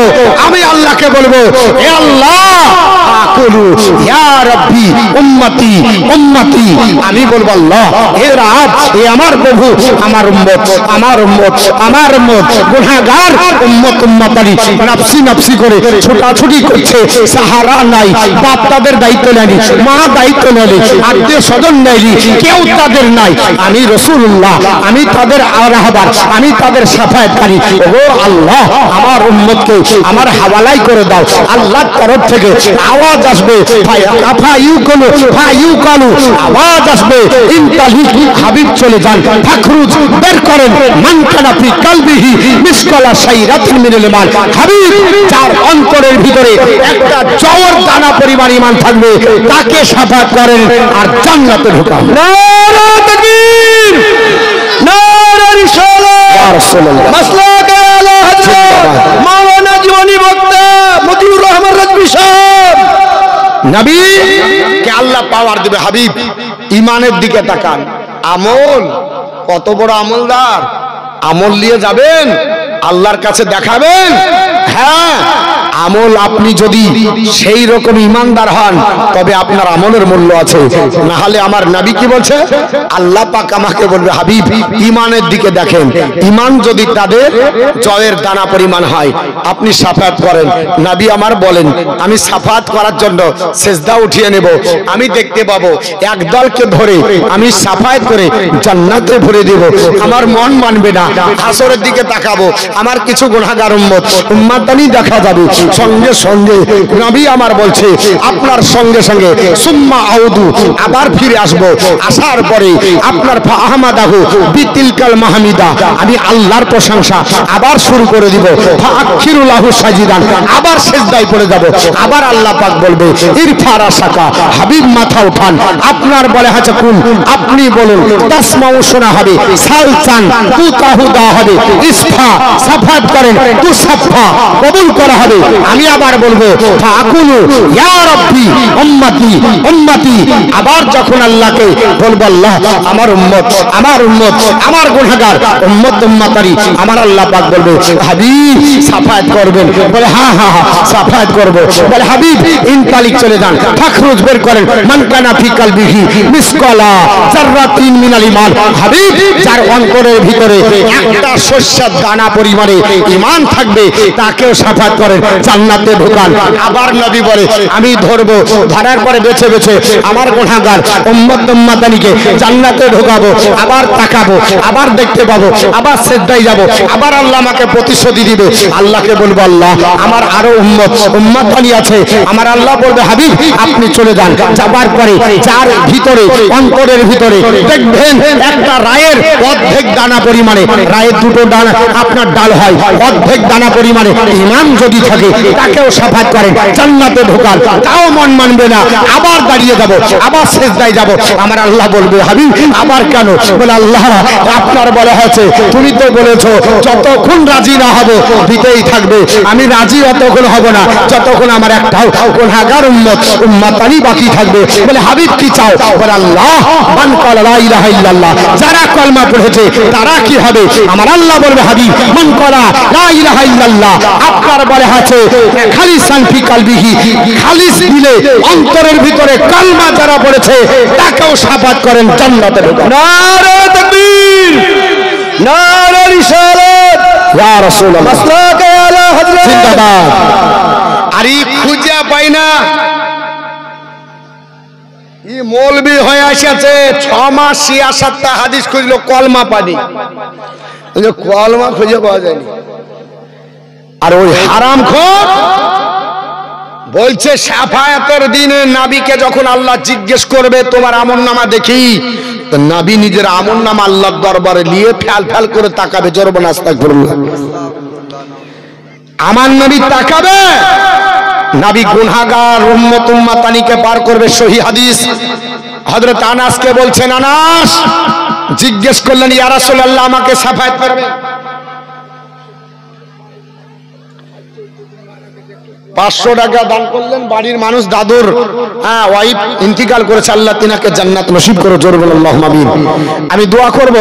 আমি আল্লাহকে বলবো হে আল্লাহ আকুলু ইয়া রাব্বি উম্মতি উম্মতি, আমি বলবো আল্লাহ হে রব এ আমার প্রভু, আমার উম্মত আমার উম্মত আমার উম্মত গুনাহগার উম্মত উম্মতানি নফসি নফসি করে ছোটাছুটি করছে, সাহারা নাই, বাপ তাদের দায়িত্ব নেয়নি, মা দায়িত্ব নেয়নি, আত্মীয় স্বজন নেয়নি, কেউ তাদের নাই। আমি রাসূলুল্লাহ, আমি তাদের রাহবার, আমি তাদের সাফায়াতকারী। ও আল্লাহ আমার উম্মতকে আমার হাওয়ালাই করে দাও। আল্লাহর তরফ থেকে আওয়াজ আসবে, আওয়াজ আসবে ইনতালিক, হাবিব চলে যান, ফাখরুজ বের করেন, মান কানা ফি কলবিহি মিসকালা শাইরাতিন মিনাল ঈমান, হাবিব যার অন্তরের ভিতরে একটা জওয়ার দানা পরিমাণ ঈমান থাকবে তাকে সাফাত করেন আর জান্নাতে ঢোকান। নারা তাকবীর, নারা রিসালাত, ইয়া রাসূলুল্লাহ। মাসলাকে আলা হযরত মাওলানা জীবনী বক্তা মতিউর রহমান রাজভী সাহেব, নবী কে আল্লাহ পাওয়ার দিবে। হাবিব ঈমানের দিকে তাকান, আমল কত বড় আমলদার, আমল নিয়ে যাবেন আল্লাহর কাছে দেখাবেন। হ্যাঁ আমল আপনি যদি সেই রকম ইমানদার হন তবে আপনার আমলের মূল্য আছে, না হলে আমার নবী কি বলছে আল্লাহ পাক আমাকে বলবে হাবিব ইমানের দিকে দেখেন, ইমান যদি তাদের জয়ের দানা পরিমাণ হয় আপনি সাফাত করেন। নবী আমার বলেন আমি সাফাত করার জন্য সিজদা উঠিয়ে নেব, আমি দেখতে পাবো এক দলকে ধরে আমি সাফাত করে জান্নাতে ভরে দেব। আমার মন মানবে না, হাসরের দিকে তাকাবো, আমার কিছু গুনাহগার উম্মত উম্মতানি দেখা যাবে, সঙ্গে সঙ্গে নবী আমার বলছে আপনার সঙ্গে সঙ্গে সুম্মা আউদু আবার ফিরে আসবো, আসার পরে আপনার ফাহমাদাহু বিতিলকাল মাহমিদা আমি আল্লাহর প্রশংসা আবার শুরু করে দিব, ফাআখিরুলাহু সাজিদান আবার সিজদায় পড়ে যাব। আবার আল্লাহ পাক বলবে ইরফারা সাকা হাবিব মাথা উঠান, আপনার বলে হাজা কুন আপনি বলুন, তাসমাউ শোনা হবে, সালচান তু তাহুদা হবে, ইসফা সাফাত করেন তু সাফা কবুল করা হবে। আমি আবার বলবো ফাকুলু ইয়া রাব্বি উম্মতি উম্মতি, আবার যখন আল্লাহকে বলবো আল্লাহ আমার উম্মত আমার উম্মত আমার গুনাহগার উম্মত উম্মতারি, আমার আল্লাহ পাক বলবে হাবিব সাফাত করবেন, বলে হ্যাঁ হ্যাঁ হ্যাঁ সাফাত করব, বলে হাবিব ইনতালিক চলে যান, ফাখরুজ বের করেন, মান কানা ফি কলবিহি মিসকালা যাররাতিন মিনাল ঈমান, হাবিব যার অন্তরের ভিতরে একটা শস্যের দানা পরিমাণে ঈমান থাকবে তাকেও সাফাত করেন, জান্নাতে ঢোকান। আবার নবী বলে আমি ধরবো, ধরার পরে বেছে বেছে আমার গুনাহগার উম্মত উম্মতানিকে জান্নাতে ঢোকাবো, আবার তাকাবো, আবার দেখতে পাবো, আবার সিজদায় যাব, আবার আল্লাহ আমাকে প্রতিশ্রুতি দিবে। আল্লাহকে বলবো আল্লাহ আমার আরো উম্মত উম্মতানি আছে, আমার আল্লাহ বলবে হাবিব আপনি চলে যান। যাবার পরে যার ভিতরে অন্তরের ভিতরে দেখবেন একটা রায়ের অর্ধেক দানা পরিমাণে, রায়ের দুটো দানা আপনার ডাল হয়, অর্ধেক দানা পরিমাণে ঈমান যদি থাকে তাকেও সাফাত করেন, জান্নাতে ঢোকান, তাও মন মানবে না, আবার দাঁড়িয়ে যাব, আবার সিজদায় যাব। আমার আল্লাহ বলবে হাবিব আবার কেন, বলে আল্লাহ আপনার বলা হয়েছে তুমি তো বলেছো যতক্ষণ রাজি না হব দিতেই থাকবে, আমি রাজি অতক্ষণ হব না যতক্ষণ আমার একটাও গুনাহগার উম্মত উম্মতানি বাকি থাকবে। বলে হাবিব কি চাও, বলে আল্লাহ মান ক্বালা লা ইলাহা ইল্লাল্লাহ, যারা কলমা পড়েছে তারা কি হবে, আমার আল্লাহ বলবে হাবিব মান ক্বালা লা ইলাহা ইল্লাল্লাহ, আপনার বলে আছে খালিসান ফি কলবিহি, খালিস দিলে অন্তরের ভিতরে কলমা যারা পড়েছে তাকেও সাফাত করেন, জান্নাতে ঢোকান। নারে তাকবীর, নারে রিসালাত, ইয়া রাসূলুল্লাহ মাসলাকে আলা হযরত জিন্দাবাদ। আর ই খুঁজে পাই না, ই মৌলবি হয়ে আসছে 6 মাস 66টা হাদিস খুঁজলো, কলমা পানি, কলমা খুঁজে পাওয়া যায়নি। আর ওই হারামখোর বলছে শাফায়াতের দিনে নাবিকে যখন আল্লাহ জিজ্ঞেস করবে তোমার আমলনামা দেখি, তো নাবি নিজের আমলনামা আল্লাহর দরবারে নিয়ে ফ্যাল ফ্যাল করে তাকাবে, জোরবন আস্তাগফিরুল্লাহ, আমার নবী তাকাবে, নাবি গুনাহগার উম্মত উম্মতানিকে পার করবে। সহিহ হাদিস হযরত আনাসকে বলছেন, আনাস জিজ্ঞেস করলেন ইয়া রাসূলুল্লাহ আমাকে শাফায়াত করবে, 500 টাকা দান করলেন, বাড়ির মানুষ দাদুর ওয়াইফ ইন্তিকাল করেছে, আল্লাহ তিনাকে জান্নাত নসিব করো, জোরে বলুন আল্লাহুম্মা আমিন। আমি দোয়া করব,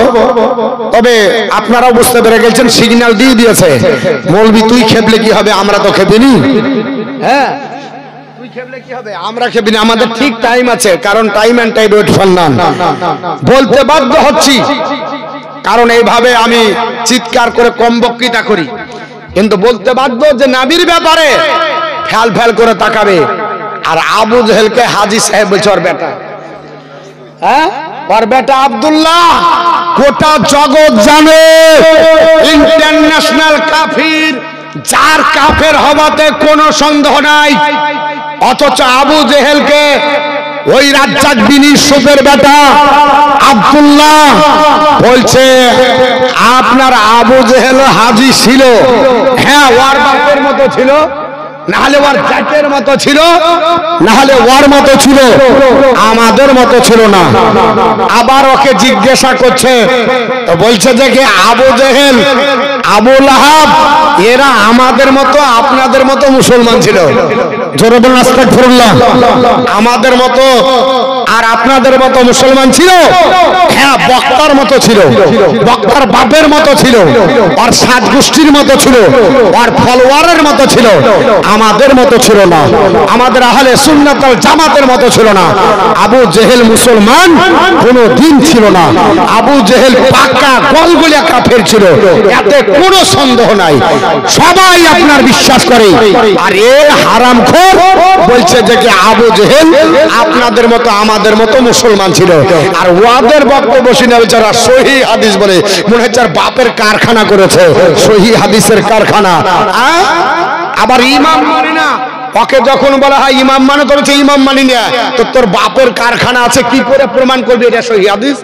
তবে আপনারাও বুঝতে পেরে গেছেন সিগন্যাল দিয়ে দিয়েছে, মৌলবি তুই খেপলে কি হবে, আমরা তো খেপিনি, হ্যাঁ তুই খেপলে কি হবে, আমরা খেপিনি, আমাদের ঠিক টাইম আছে, কারণ time and time wait for none. বলতে বাধ্য হচ্ছি কারণ এইভাবে আমি চিৎকার করে কম বক্তৃতা করি, কিন্তু বলতে বাধ্য যে নাবির ব্যাপারে ফ্যাল ফ্যাল করে তাকাবে। আর আবু জেহেলকে হাজী সাহেব বলছে ওর বেটা, হ্যাঁ ওর বেটা আব্দুল্লাহ, গোটা জগৎ জানে ইন্টারন্যাশনাল কাফির, যার কাফের হওয়াতে কোনো সন্দেহ নাই, অথচ আবু জেহেলকে ওই রাজ্জাক বিন ইউসুফের বেটা আব্দুল্লাহ বলছে আপনার আবু জেহেল হাজী ছিল, হ্যাঁ ওর বাপের মতো ছিল, নাহলে ওর জাতের মতো ছিল, নাহলে ওর মতো ছিল, আমাদের মতো ছিল না। আবার ওকে জিজ্ঞাসা করছে, তো বলছে যে কি আবু জেহেল আবু লাহাব এরা আমাদের মতো আপনাদের মতো মুসলমান ছিল, জোরে বলুন আস্তাগফিরুল্লাহ, আমাদের মতো আর আপনাদের মতো মুসলমান ছিল, হ্যাঁ বক্তার মতো ছিল, বক্তার বাপের মতো ছিল, আর সাত গোষ্ঠীর মতো ছিল, আর ফলোয়ারের মতো ছিল, আমাদের মতো ছিল না, আমাদের আহলে সুন্নাত ওয়াল জামাতের মতো ছিল না। আবু জেহেল মুসলমান কোনো দিন ছিল না, আবু জেহেল পাক্কা গলগলিয়া কাফের ছিল, এতে কোনো সন্দেহ নাই, সবাই আপনার বিশ্বাস করে। আর এ হারামখোর বলছে যে কি আবু জেহেল আপনাদের মতো আমাদের মতো মুসলমান ছিল, আর ওয়াদের বক্তব্য শুনে বেচারা সহিহ হাদিস বলে মনে হচ্ছে বাপের কারখানা করেছে, সহিহ হাদিসের কারখানা। আবার ইমাম মানে না, ওকে যখন বলা হয় ইমাম মানে তো হচ্ছে ইমাম মানি না, তো তোর বাপের কারখানা আছে, কি করে প্রমাণ করবি এটা সহিহ হাদিস?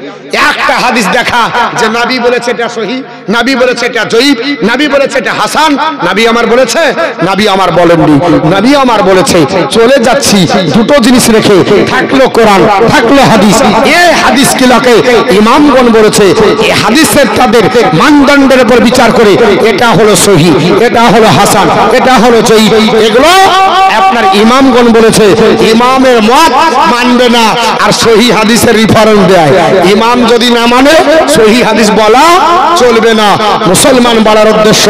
একটা হাদিস দেখা যে নবী বলেছে এটা সহিহ, নবী বলেছে এটা জয়ীফ, নবী বলেছে এটা হাসান, নবী আমার বলেছে, নবী আমার বলেননি, নবী আমার বলেছে। চলে যাচ্ছি দুটো জিনিস রেখে, থাকলো কোরআন থাকলো হাদিস। এই হাদিস গুলোকে ইমামগণ বলেছে, এই হাদিসের তাদের মানদণ্ডের উপর বিচার করে এটা হলো সহিহ, এটা হলো হাসান, এটা হলো জয়ীফ। এগুলো আপনার ইমামগণ বলেছে, ইমামের মত মানবে না আর সহিহ হাদিসের রেফারেন্স দেয়। ইমাম যদি না মানে সহিহ হাদিস বলা চলবে না। মুসলমান বলার উদ্দেশ্য,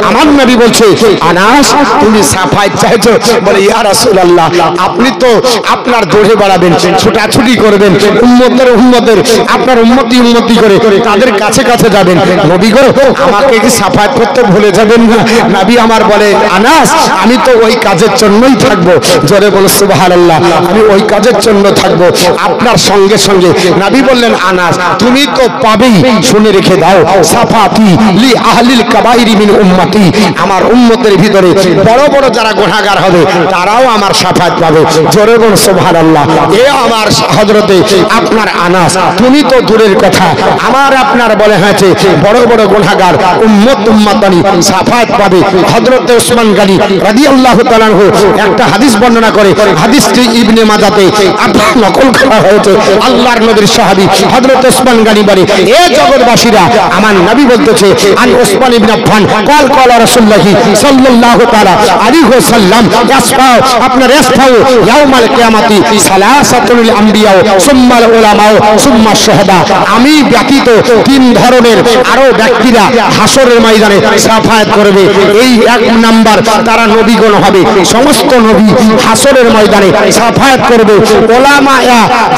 আমার নবী বলছে, আনাস তুমি সাফায়াত চাইছো, বলে ইয়া রাসূলুল্লাহ আপনি তো আপনার দৌড়ে বাড়াবেন, ছোটাছুটি করবেন, উম্মতের আপনার উম্মতি করে তাদের কাছে কাছে যাবেন, নবী গো আমাকে কি সাফায়াত করতে ভুলে যাবেন না? নবী আমার বলে, আনাস আমি তো ওই কাজের জন্যই থাকবো। জোরে বলো সুবহানাল্লাহ, আমি ওই কাজের জন্য থাকবো আপনার সঙ্গে সঙ্গে। নবী বললেন, আনাস তুমি তো পাবেই, শুনে রেখে দাও, সাফাতি লি আহলিল কাবাইরি মিন উম্মতি, আমার উম্মতের ভিতরে বড় বড় যারা গুনাহগার হবে তারাও আমার সাফায়াত পাবে। জোরে বলো সুবহানাল্লাহ। এ আমার হযরতে আপনার আনাস, তুমি তো দূরের কথা, আমার আপনার বলে হয়েছে বড় বড় গুনাহগার উম্মতানি সাফায়াত পাবে। হযরতে ওসমান গনি রাদিয়াল্লাহু তাআলা আনহু একটা হাদিস বর্ণনা করে, হাদিসটি ইবনে মাজাতে আপনার নকল করা হয়েছে। আল্লাহর নবীর সাহাবী হযরত ওসমান গনি বলে, এ জগৎবাসীরা আমার নবী বলতেছে, আন ওসমান ইবনে আফফান قال রাসূলুল্লাহ সাল্লাল্লাহু তাআলা আলাইহি ওয়াসাল্লাম ইয়াসফাউ আপনার ইয়াসফাউ ইয়াউমাল কিয়ামাতি সালাসাতুল আম্বিয়া সুম্মাল উলামা সুম্মা শুহাদা, আমি ব্যতীত তিন ধরনের আরো ব্যক্তিরা হাসরের ময়দানে সাফায়াত করবে। এই এক নাম্বার তারা নবীগণ হবে, সমস্ত নবী হাসরের ময়দানে সাফায়াত করবে। উলামা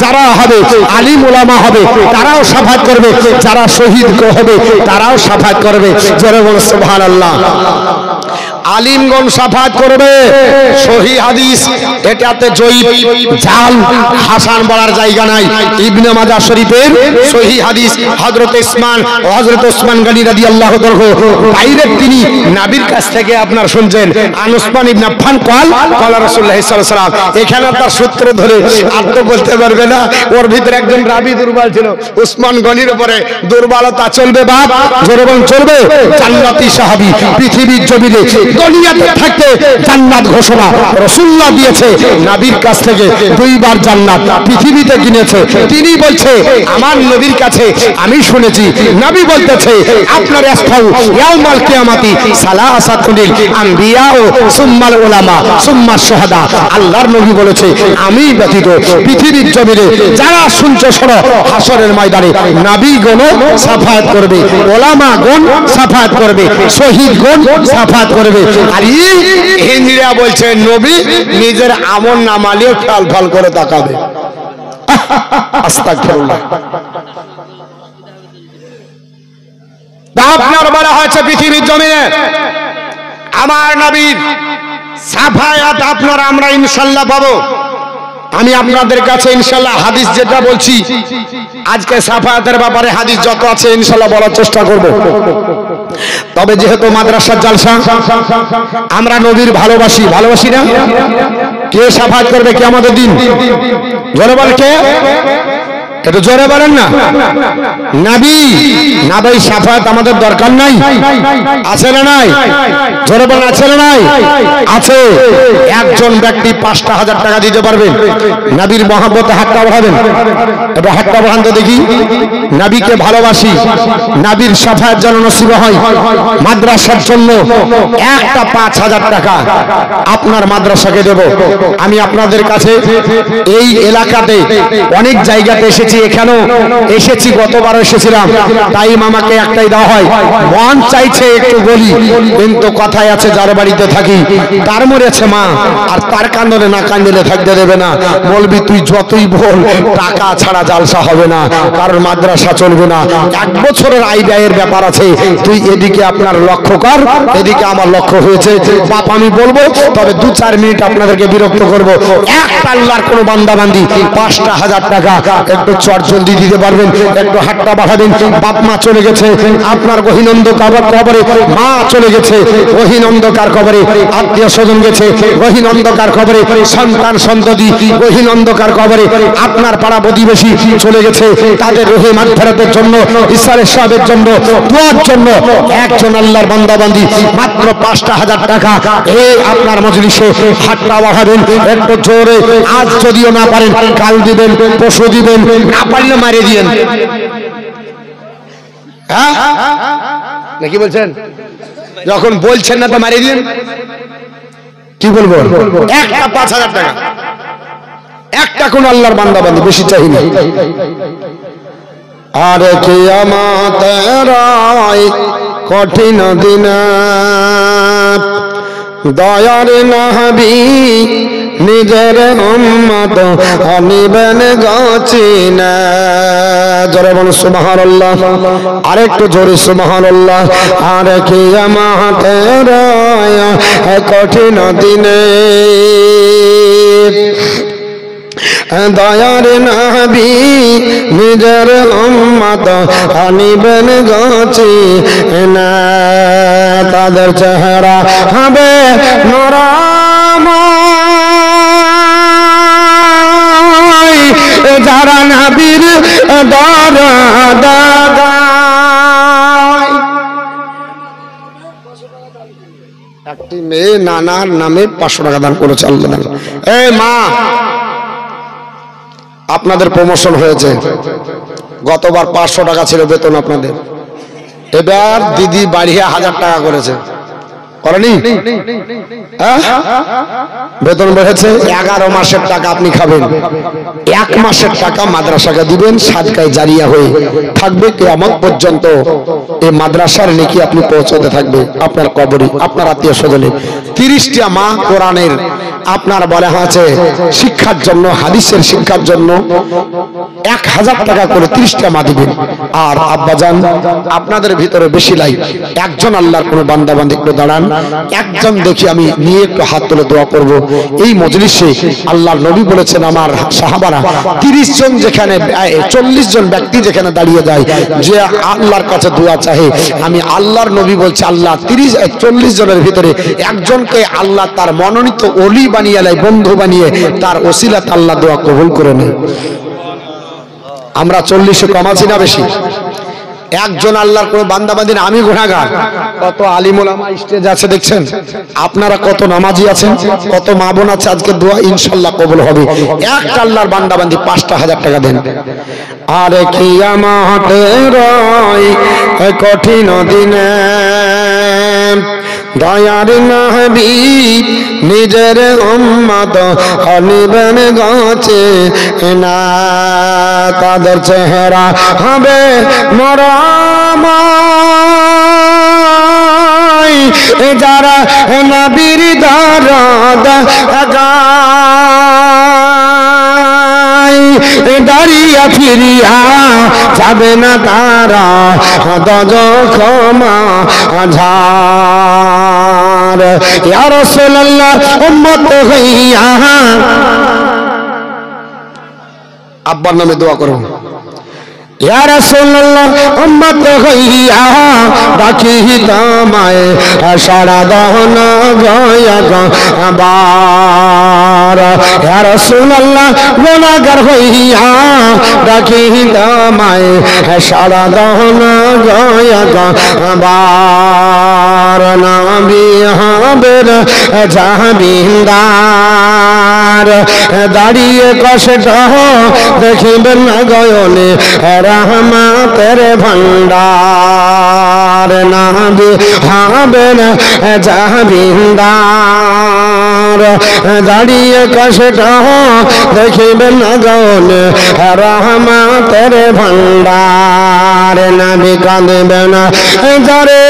যারা হবে, আলিম উলামা হবে, তারাও সাফায়াত করবে, যারা শহীদ হবে তারাও সাফায়াত করবে। যারা বলে সুবহানাল্লাহ। আলিমগণ সাফায়াত করবে, সহিহ হাদিস এটাতে জয়ীফ জাল হাসান বলার জায়গা নাই। ইবনে মাজাহ শরীফের সহিহ হাদিস হযরত ওসমান গনি রাদিয়াল্লাহু তাআলা ডাইরেক্ট তিনি নবীর কাছ থেকে আপনার শুনছেন, আন ওসমান ইবনে আফফান قال রাসূলুল্লাহ সাল্লাল্লাহু আলাইহি ওয়াসাল্লাম। এখানে তার সূত্র ধরে আর তো বলতে পারবে না, ওর ভিতরে একজন রাবী দুর্বল ছিল। ওসমান গনির উপরে দুর্বলতা চলবে বাপ, জোরে বল চলবে। জান্নাতি সাহাবী, পৃথিবীর জমিনে দুনিয়াতে থাকতে জান্নাত ঘোষণা রাসূলুল্লাহ দিয়েছে, নবীর কাছ থেকে দুইবার জান্নাত পৃথিবীতে কিনেছে। তিনি বলছে, আমার নবীর কাছে আমি শুনেছি নবী বলতেছে, আপনার ইসফাউ ইয়াউমাল কিয়ামাতি সালাসাতুল আম্বিয়া সুম্মাল উলামা সুম্মা শুহাদা। আল্লাহর নবী বলেছে, আমি ব্যতীত পৃথিবীর জমিনে যারা শুনছো শোনো, হাসরের ময়দানে নবীগণ সাফায়াত করবে, উলামাগণ সাফায়াত করবে, শহীদগণ সাফায়াত করবে। আর হিন্দুরা বলছে নবী নিজের আমল নামালিও ফল করে তাকাবে। আস্তাগফিরুল্লাহ। আপনার বলা হয়েছে পৃথিবীর জমিনে আমার নবীর সাফায়াত আপনার আমরা ইনশাআল্লাহ পাবো। আমি আপনাদের কাছে ইনশাআল্লাহ হাদিস যেটা বলছি আজকে সাফায়াতের ব্যাপারে হাদিস যত আছে ইনশাআল্লাহ বলার চেষ্টা করব। তবে যেহেতু মাদ্রাসার জালসা, আমরা নবীর ভালোবাসি না? কে সাফায়াত করবে কিয়ামতের দিন? জোরে বল কে? একটু জোরে বলেন না। নবী সাফায়াত আমাদের দরকার নাই? আছে না নাই? জোরে বলেন আছে না নাই? আছে। একজন ব্যক্তি 5,000 টাকা দিতে পারবেন, নবীর মহব্বতে হাতটা বাড়াবেন, এবার হাতটা বাড়ান তো দেখি। নবীকে ভালোবাসি, নবীর সাফায়াত যেন নসিব হয়। মাদ্রাসার জন্য একটা 5,000 টাকা আপনার মাদ্রাসাকে দেব। আমি আপনাদের কাছে এই এলাকাতে অনেক জায়গাতে এসেছি, এখানেও এসেছি, গতবার এসেছিলাম, তাই মামাকে একটাই দেওয়া হয়। মন চাইছে একটু বলি, কিন্তু কথায় আছে যার বাড়িতে থাকি তার মরেছে মা, আর তার কান্দনে না কান্দলে থাকতে দেবে না। বলবি তুই যতই বল, টাকা ছাড়া জালসা হবে না, কারণ মাদ্রাসা চলবে না। 1 বছরের আয় ব্যয়ের ব্যাপার আছে, তুই এদিকে আপনার লক্ষ্য কর, এদিকে আমার লক্ষ্য হয়েছে। বাপ আমি বলবো, তবে 2-4 মিনিট আপনাদেরকে বিরক্ত করবো। একটা আল্লাহর কোনো বান্দা বান্দি 5,000 টাকা একটু চট জলদি দিতে পারবেন, একটু হাতটা বাড়াবেন। বাপ মা চলে গেছে আপনার গহীন অন্ধকার কবরে, মা চলে গেছে গহীন অন্ধকার কবরে, আত্মীয় স্বজন গেছে গহীন অন্ধকার কবরে, সন্তান সন্ততি গহীন অন্ধকার কবরে, আপনার পাড়া প্রতিবেশী চলে গেছে তাদের রুহে মাগফিরাতের জন্য, ইসরায়েল সাহেবের জন্য, দোয়ার জন্য একজন আল্লাহর বান্দা বান্দি মাত্র 5,000 টাকা এই আপনার মজলিসে হাতটা বাড়াবেন একটু জোরে। আজ যদিও না পারেন কাল দিবেন, পরশু দিবেন, না পারলে মারে দিবেন। হ্যাঁ নাকি বলছেন? যখন বলছেন না তো মারিয়ে দিন। কি বলবো? একটা 5,000 টাকা, একটা কোন আল্লাহর বান্দা বান্দি, বেশি চাই না। আর কিয়ামতের কঠিন দিন দয়ার নবী নিজের উম্মত আনিবেন গচিনা। জোরে বলুন সুবহানাল্লাহ, আরেকটু জোরে সুবহানাল্লাহ। আর কিয়ামতের কঠিন দিনে দয়ার নবী নিজের উম্মত আনিবেন গচিনা। তাদের চেহারা হবে নরম যারা নবীর দরদ গায়। একটি মেয়ে নানার নামে 500 টাকা দান করেছে আল্লাহ। এই মা, আপনাদের প্রমোশন হয়েছে, গতবার 500 টাকা ছিল বেতন আপনাদের, এবার দিদি বাড়িয়ে 1000 টাকা করেছে, করেনি? বেতন বেড়েছে। 11 মাসের টাকা আপনি খাবেন, 1 মাসের টাকা মাদ্রাসাকে দিবেন, সাদকায়ে জারিয়া হয়ে থাকবে কিয়ামত পর্যন্ত। এই মাদ্রাসার নেকি আপনি পৌঁছাতে থাকবে আপনার কবরে, আপনার আত্মীয় স্বজনে। 30টা মা কোরআনের আপনার বলা আছে শিক্ষার জন্য, হাদিসের শিক্ষার জন্য 1000 টাকা করে 30টা মা দিবেন। আর আব্বাজান আপনাদের ভিতরে বেশি লাই একজন আল্লাহর কোন বান্দা বান্দি একটু দাঁড়ান, একজন দেখি আমি নিয়ে একটু হাত তুলে দোয়া করব। এই মজলিসে আল্লাহর নবী বলেছেন আমার সাহাবারা 30 জন যেখানে 40 জন ব্যক্তি যেখানে দাঁড়িয়ে যায় যে আল্লাহর কাছে দোয়া চাহে, আমি আল্লাহর নবী বলছি আল্লাহ 40 জনের ভিতরে একজনকে আল্লাহ তার মনোনীত ওলি বানিয়ে নেয়, বন্ধু বানিয়ে তার ওসিলাত আল্লাহ দোয়া কবুল করে নেয়। আমরা 40-এ কম আছি না বেশি? একজন আল্লাহর কোন বান্দা বান্দি না, আমি গুনাহগার। কত আলিম ওলামা স্টেজ আছে দেখছেন, আপনারা কত নামাজি আছেন, কত মা বোন আছে, আজকে দোয়া ইনশাআল্লাহ কবুল হবে। একটা আল্লাহর বান্দা বান্দি 5,000 টাকা দেন। আর কিয়ামতের কঠিন দিনে দয়ার নবী নিজের উম্মত আনিবেন গচিনা। তাদের চেহারা হবে নরম যারা নবীর দরদ গায়। দাঁড়িয়া ফিরিয়া যাবে না তারা দজ ক্ষমা ঝার। ইয়া রাসূলুল্লাহ উম্মত হইয়া আব্বার নামে দোয়া করুন। ইয়া রাসূলুল্লাহ উম্মত হইয়া ডাকি তোমায় সারা দাও না গয়া বার। ইয়া রাসূলুল্লাহ গুনাহগার হইয়া ডাকি তোমায় সারা দাও না গয়া বার। নবী হাবের জাহাবিন্দার দাঁড়িয়ে কষ্ট দেখিবেন না গয়নে রহমতের ভান্ডার। নবী হবেন জাহাবিন্দার দাঁড়িয়ে কষ্ট দেখিবেন না গয়নে রহমতের ভান্ডার। নবী কাঁদবেন না যারে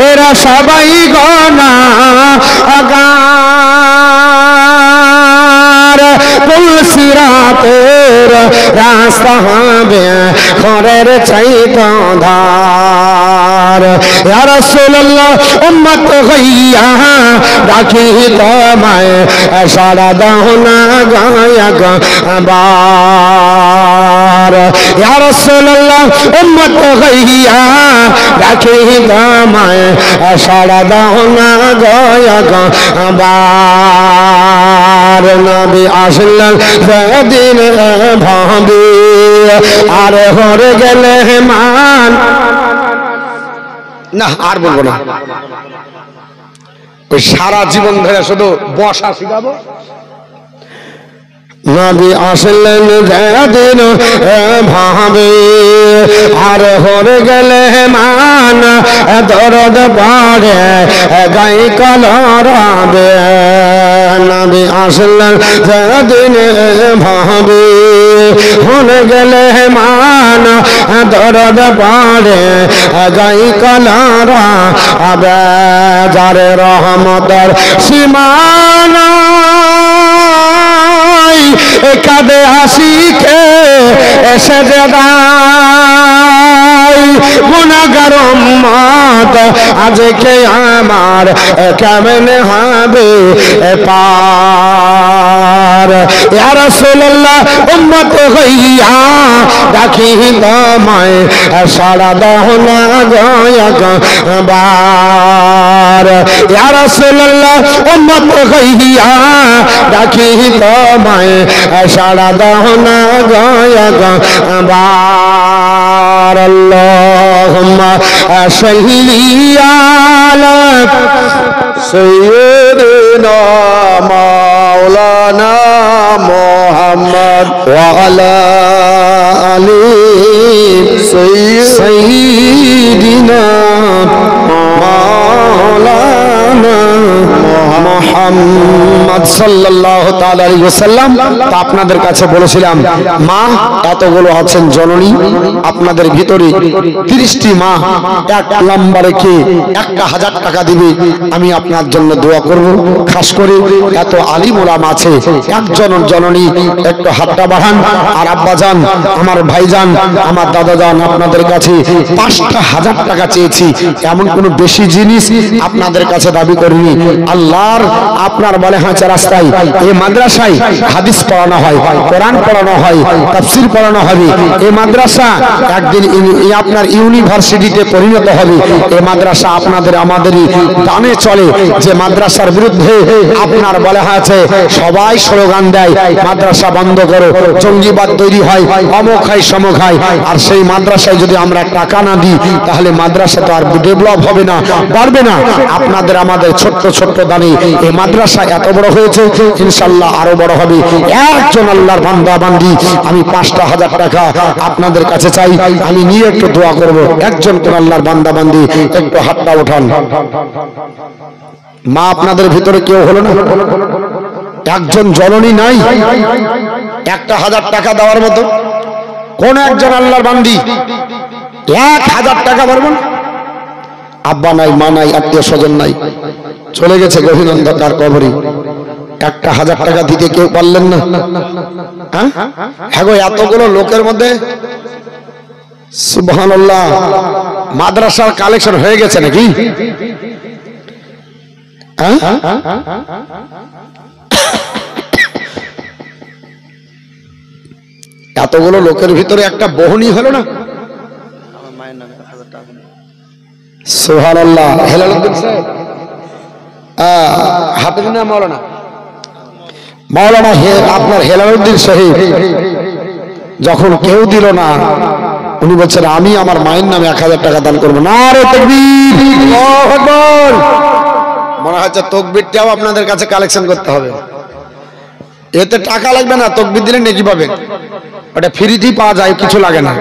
এরা সবাই গুনাহগার। রাস্তা হবে ঘরের চাইতে ধার। ইয়া রাসূলুল্লাহ উম্মত হইয়া ডাকি তোমায় সারা দাও না গায়া বার ইয়া রাসূলুল্লাহ উম্মত হইয়া ডাকি তোমায় সারা দাও না গায়া বার নবী আসলেন সেদিন ভাবি আর হরে গেলে মান না আর বলবো না ওই সারা জীবন ধরে শুধু বসা শিখাবো নবী আসলেন যেদিন ভাবে আর হরে গেলে মান দরদ পাড়ে গাই কলরাবে নবী আসলেন যেদিন ভাবে হরে গেলে মান দরদ পাড়ে গাই কলরাবে যারে রহমতের সীমানা কাঁদে হাসিকে এসে যায় গুনাহগার উম্মত আজকে আমার কেমনে হবে পার ইয়া রাসূলুল্লাহ উম্মত হইয়া ডাকি তোমায় সারা দাও না গায়া বার ইয়া রাসূলুল্লাহ উম্মত হইয়া ডাকি তোমায় সারা দাও না গায়া বার আল্লাহুম্মা সাল্লি আলা সাইয়্যিদিনা মাওলানা মুহাম্মদ ওয়া আলা আলি সাইয়্যিদিনা মাওলানা মুহাম্মদ সাল্লাল্লাহু তাআলা আলাইহি ওয়াসাল্লাম। তা আপনাদের কাছে বলেছিলাম মা এতগুলো আছেন জননী, আপনাদের ভিতরে 30টি মা এক নাম্বারে কে 1000 টাকা দিবে, আমি আপনার জন্য দোয়া করব। খাস করে এত আলিম ওলামা আছে, একজন জননী একটু হাতটা বাড়ান। আর আব্বাজান, আমার ভাইজান, আমার দাদাজান, আপনাদের কাছে 5000 টাকা চেয়েছি। এমন কোনো বেশি জিনিস আপনাদের কাছে দাবি করিনি। আল্লাহর আপনার বলে হাঁচা রাস্তায় এই মাদ্রাসায় হাদিস পড়ানো হয়, কোরআন পড়ানো হয়, তাফসীর পড়ানো হবে। এই মাদ্রাসা একদিন আপনার ইউনিভার্সিটিতে পরিণত হবে। এই মাদ্রাসা আপনাদের আমাদেরই দানে চলে। যে মাদ্রাসার বিরুদ্ধে আপনার বলা আছে, সবাই স্লোগান দেয় মাদ্রাসা বন্ধ করো, জঙ্গিবাদ তৈরি হয়, অমুক হয় সমুক হয়। আর সেই মাদ্রাসায় যদি আমরা টাকা না দিই তাহলে মাদ্রাসা তো আর ডেভেলপ হবে না, বাড়বে না। আপনাদের আমাদের ছোট্ট ছোট্ট দানে এই মাদ্রাসা এত বড় হয়েছে, ইনশাআল্লাহ আরো বড় হবে। একজন আল্লাহর বান্দা বান্দি আমি 5000 টাকা আপনাদের কাছে চাই, আমি নিয়ে একটু দোয়া করব। একজন কোন আল্লাহর বান্দা বান্দি একটু হাতটা ওঠান। মা আপনাদের ভিতরে কেউ হলো না? একজন জননী নাই 1000 টাকা দেওয়ার মতো? কোন একজন আল্লাহর বান্দি 1000 টাকা পারবেন? আব্বা নাই, মা নাই, আত্মীয় স্বজন নাই, চলে গেছে গভীর অন্ধকার কবরে। 1000 টাকা দিতে কেউ পারলেন না? হ্যাঁ গো, এতগুলো লোকের মধ্যে সুবহানাল্লাহ মাদ্রাসার কালেকশন হয়ে গেছে নাকি? এতগুলো লোকের ভিতরে একটা বহনি হলো না? সুবহানাল্লাহ। হেলালুদ্দিন সাহেব হাফেজ না মাওলানা? মাওলানা আপনার হেলালুদ্দিন সাহেব যখন কেউ দিল না, উনি বলছেন আমি আমার মায়ের নামে 1000 টাকা দান করবো। নারে তাকবীর, আল্লাহু আকবার। মনে হচ্ছে তাকবীরটাও আপনাদের কাছে কালেকশন করতে হবে। এতে টাকা লাগবে না, তাকবীর দিলে নেকি পাবেন। ওটা ফ্রিতেই পাওয়া যায়, কিছু লাগে না।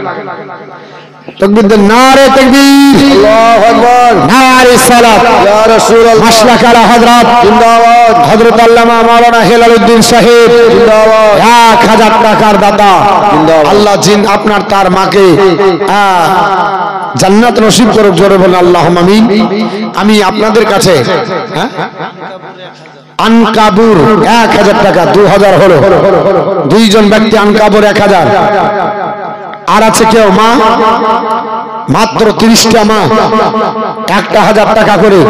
তাকবীর দেন, নারে তাকবীর, আল্লাহু আকবার, নারে সালাত ইয়া রাসূলুল্লাহ। মাশরাক আলা হযরত জিন্দাবাদ, হযরত আল্লামা মাওলানা হেলালুদ্দিন সাহেব জিন্দাবাদ, 1000 টাকার দাতা জিন্দাবাদ। আল্লাহ জিন আপনার তার মাকে জান্নাত নসিব করুক। জোরে বলেন আল্লাহুম্মা আমিন। আমি আপনাদের কাছে আনকাবুর 1000 টাকা, 2000 হলো। দুইজন ব্যক্তি আনকাবুর 1000। আর আছে কেউ মা? মাত্র 30টা মা 1000 টাকা করে।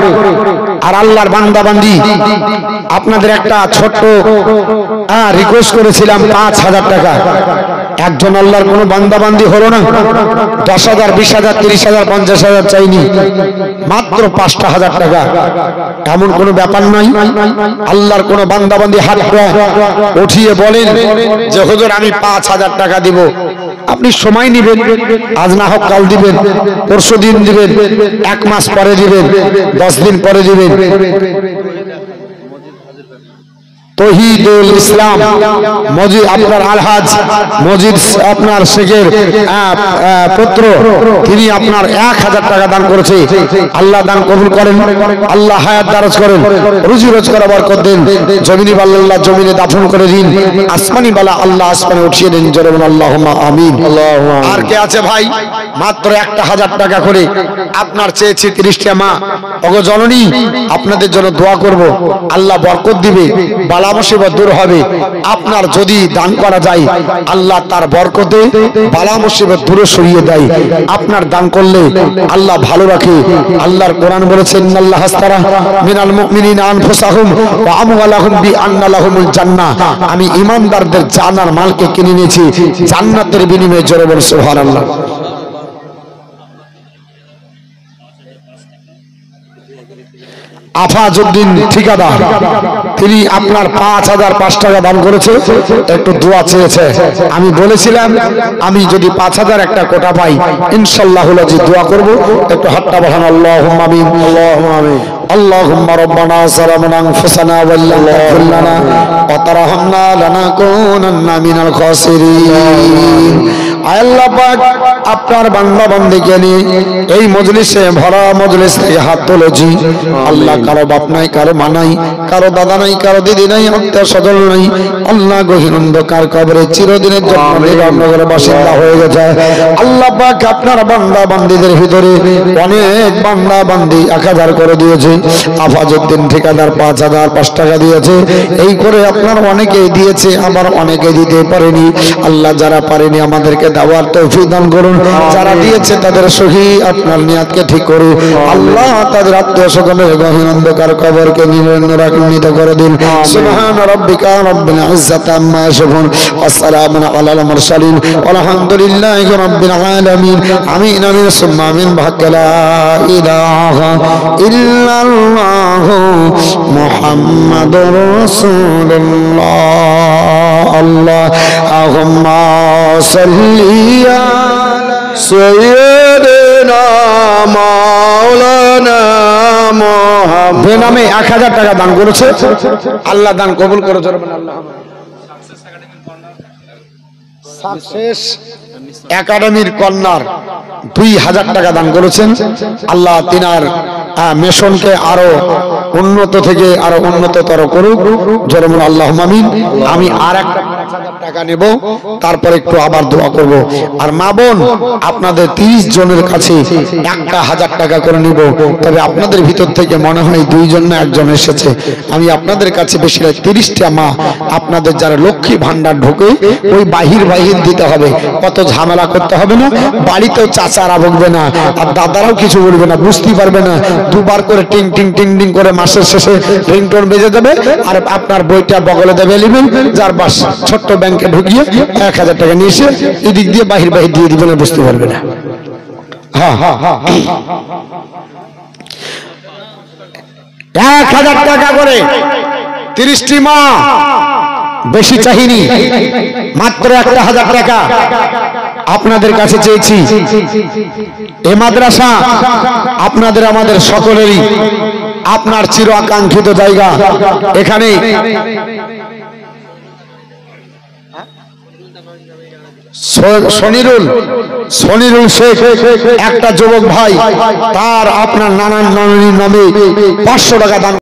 আর আল্লাহর বান্দা বান্দি আপনাদের একটা ছোট্ট রিকোয়েস্ট করেছিলাম 5000 টাকা। একজন আল্লাহর কোনো বান্দা বান্দি হলো না, 10,000 20,000 30,000 50,000 চাইনি, মাত্র 5,000 টাকা। এমন কোনো ব্যাপার নাই। আল্লাহর কোনো বান্দা বান্দি হাত উঠিয়ে বলেন যে হুজুর আমি 5,000 টাকা দিব, আপনি সময় নেবেন, আজ না হোক কাল দিবেন, পরশু দিন দিবেন, 1 মাস পরে দিবেন, 10 দিন পরে দিবেন। তৌহিদুল ইসলাম মজিদ আপনার আলহাজ মজিদ আপনার শেখের পুত্র, তিনি আপনার 1000 টাকা দান করেছে। আল্লাহ দান কবুল করেন, আল্লাহ হায়াত দারাজ করেন, রুজি রোজগার বরকত দেন, জমিনি বালা আল্লাহ জমিনে দাফন করে দিন, আসমানি বালা আল্লাহ আসমানে উঠিয়ে দিন। জোরে বলুন আল্লাহুম্মা আমিন। আর কে আছে ভাই? মাত্র 1000 টাকা করে আপনার চেয়েছি 30টা মা। ওগো জননী, আপনাদের জন্য দোয়া করব, আল্লাহ বরকত দিবে, বালা মুসিবত দূর হবে। আপনার যদি দান করা যায়, আল্লাহ তার বরকতে বালা মুসিবত দূরে সরিয়ে দেয়। আপনার দান করলে আল্লাহ ভালো রাখে। আল্লাহর কোরআন বলেছে ইন্নাল্লাহ হাস্তারা মিনাল মুমিনিনা আনফুসাহুম ওয়া আমওয়ালাহুম বিআন্না লাহুমুল জান্নাহ। আমি ঈমানদারদের জান আর মালকে কিনে নিয়েছি জান্নাতের বিনিময়ে। জোরে বলুন সুবহানাল্লাহ। আফাজউদ্দিন ঠিকাদার, তিনি আপনার 5,005 টাকা দান করেছে, একটু দোয়া চেয়েছে। আমি বলেছিলাম আমি যদি 5,000 একটা কোটা পাই ইনশাআল্লাহ যে দোয়া করব। একটু হাতটা বাড়ান, আল্লাহুম্মা আমিন। আল্লাহুম্মা আমিন। اللهم ربنا ظلمنا انفسنا وان لم تغفر لنا وترحمنا لنكونن من الخاسرين। আল্লাহ পাক আপনার বান্দা বান্দিকে নিয়ে এই মজলিসে ভরা মজলিস থেকে হাত তুলেছি। আল্লাহ কারো বাপ নাই, কারো মা নাই, কারো দাদা নাই, কারো দিদি নাই, আত্মীয় স্বজন নাই। আল্লাহ গহীন অন্ধকার কবরে চিরদিনের জন্য রামনগরের বাসিন্দা হয়ে গেছে। আল্লাহ পাক আপনার বান্দা বান্দিদের ভিতরে অনেক বান্দা বান্দি 1000 করে দিয়েছে। আফাজউদ্দিন ঠিকাদার 5,005 টাকা দিয়েছে। এই করে আপনার অনেকেই দিয়েছে, আবার অনেকে দিতে পারেনি। আল্লাহ যারা পারেনি আমাদেরকে দেওয়ার তৌফিক দান করুন, যারা দিয়েছে তাদের সহি আপনার নিয়াতকে ঠিক করুন। আল্লাহ তাদের আত্মীয় স্বজনের গহীন অন্ধকার কবরকে নিরান্বিত করে দিন। সুবহান রাব্বিকা রাব্বিল ইজ্জাতি আম্মা ইয়াসিফুন ওয়া সালামুন আলাল মুরসালিন আলহামদুলিল্লাহি রাব্বিল আলামিন। আমিন আমিন সুম্মা আমিন। লা ইলাহা ইল্লাল্লাহু মুহাম্মাদুর রাসূলুল্লাহ। আল্লাহুম্মা সাল্লি আলা সাইয়্যিদিনা মাওলানা মুহাম্মদ। বেনামে 1000 টাকা দান করেছে, আল্লাহ দান কবুল করে। আল্লাহ সাকসেস একাডেমির কর্নার 2000 টাকা দান করেছেন। আল্লাহ তিনার মিশনকে আরো উন্নত থেকে আরো উন্নততর করুক। জোরে বলুন আল্লাহুম্মা আমিন। আমি আর একটা 5000 টাকা নেব, তারপর একটু আবার দোয়া করব। আর মা বোন আপনাদের 30 জনের কাছে 1000 টাকা করে নিব। তবে আপনাদের ভিতর থেকে মনে হয় 2 জন না 1 জন এসেছে। আমি আপনাদের কাছে বেশি 30টা মা আপনাদের যারা লক্ষ্মী ভান্ডার ঢোকে ওই বাহির দিতে হবে, কত ঝামেলা করতে হবে না। বাড়িতেও চাচারা বলবে না আর দাদারাও কিছু বলবে না, বুঝতে পারবে না। 2 বার করে টিং টিং টিং টিং করে মাসের শেষে রিংটোন বেজে যাবে, আর আপনার বইটা বগলে দেবে নেবেন, যার বাস ছোট্ট ব্যাংকে ঢুকিয়ে 1000 টাকা নিয়ে এসে এদিক দিয়ে বাহির দিয়ে দিবেন, বুঝতে পারবে না। হ্যাঁ 1000 টাকা করে 30টি মা, বেশি চাহিনি, মাত্র 1000 টাকা আপনাদের কাছে চেয়েছি। এ মাদ্রাসা আপনাদের আমাদের সকলেরই আপনার চির আকাঙ্ক্ষিত জায়গা। এখানে সনিরুল শেখ একটা যুবক ভাই, তার আপনার নানান নানির নামে 500 টাকা দান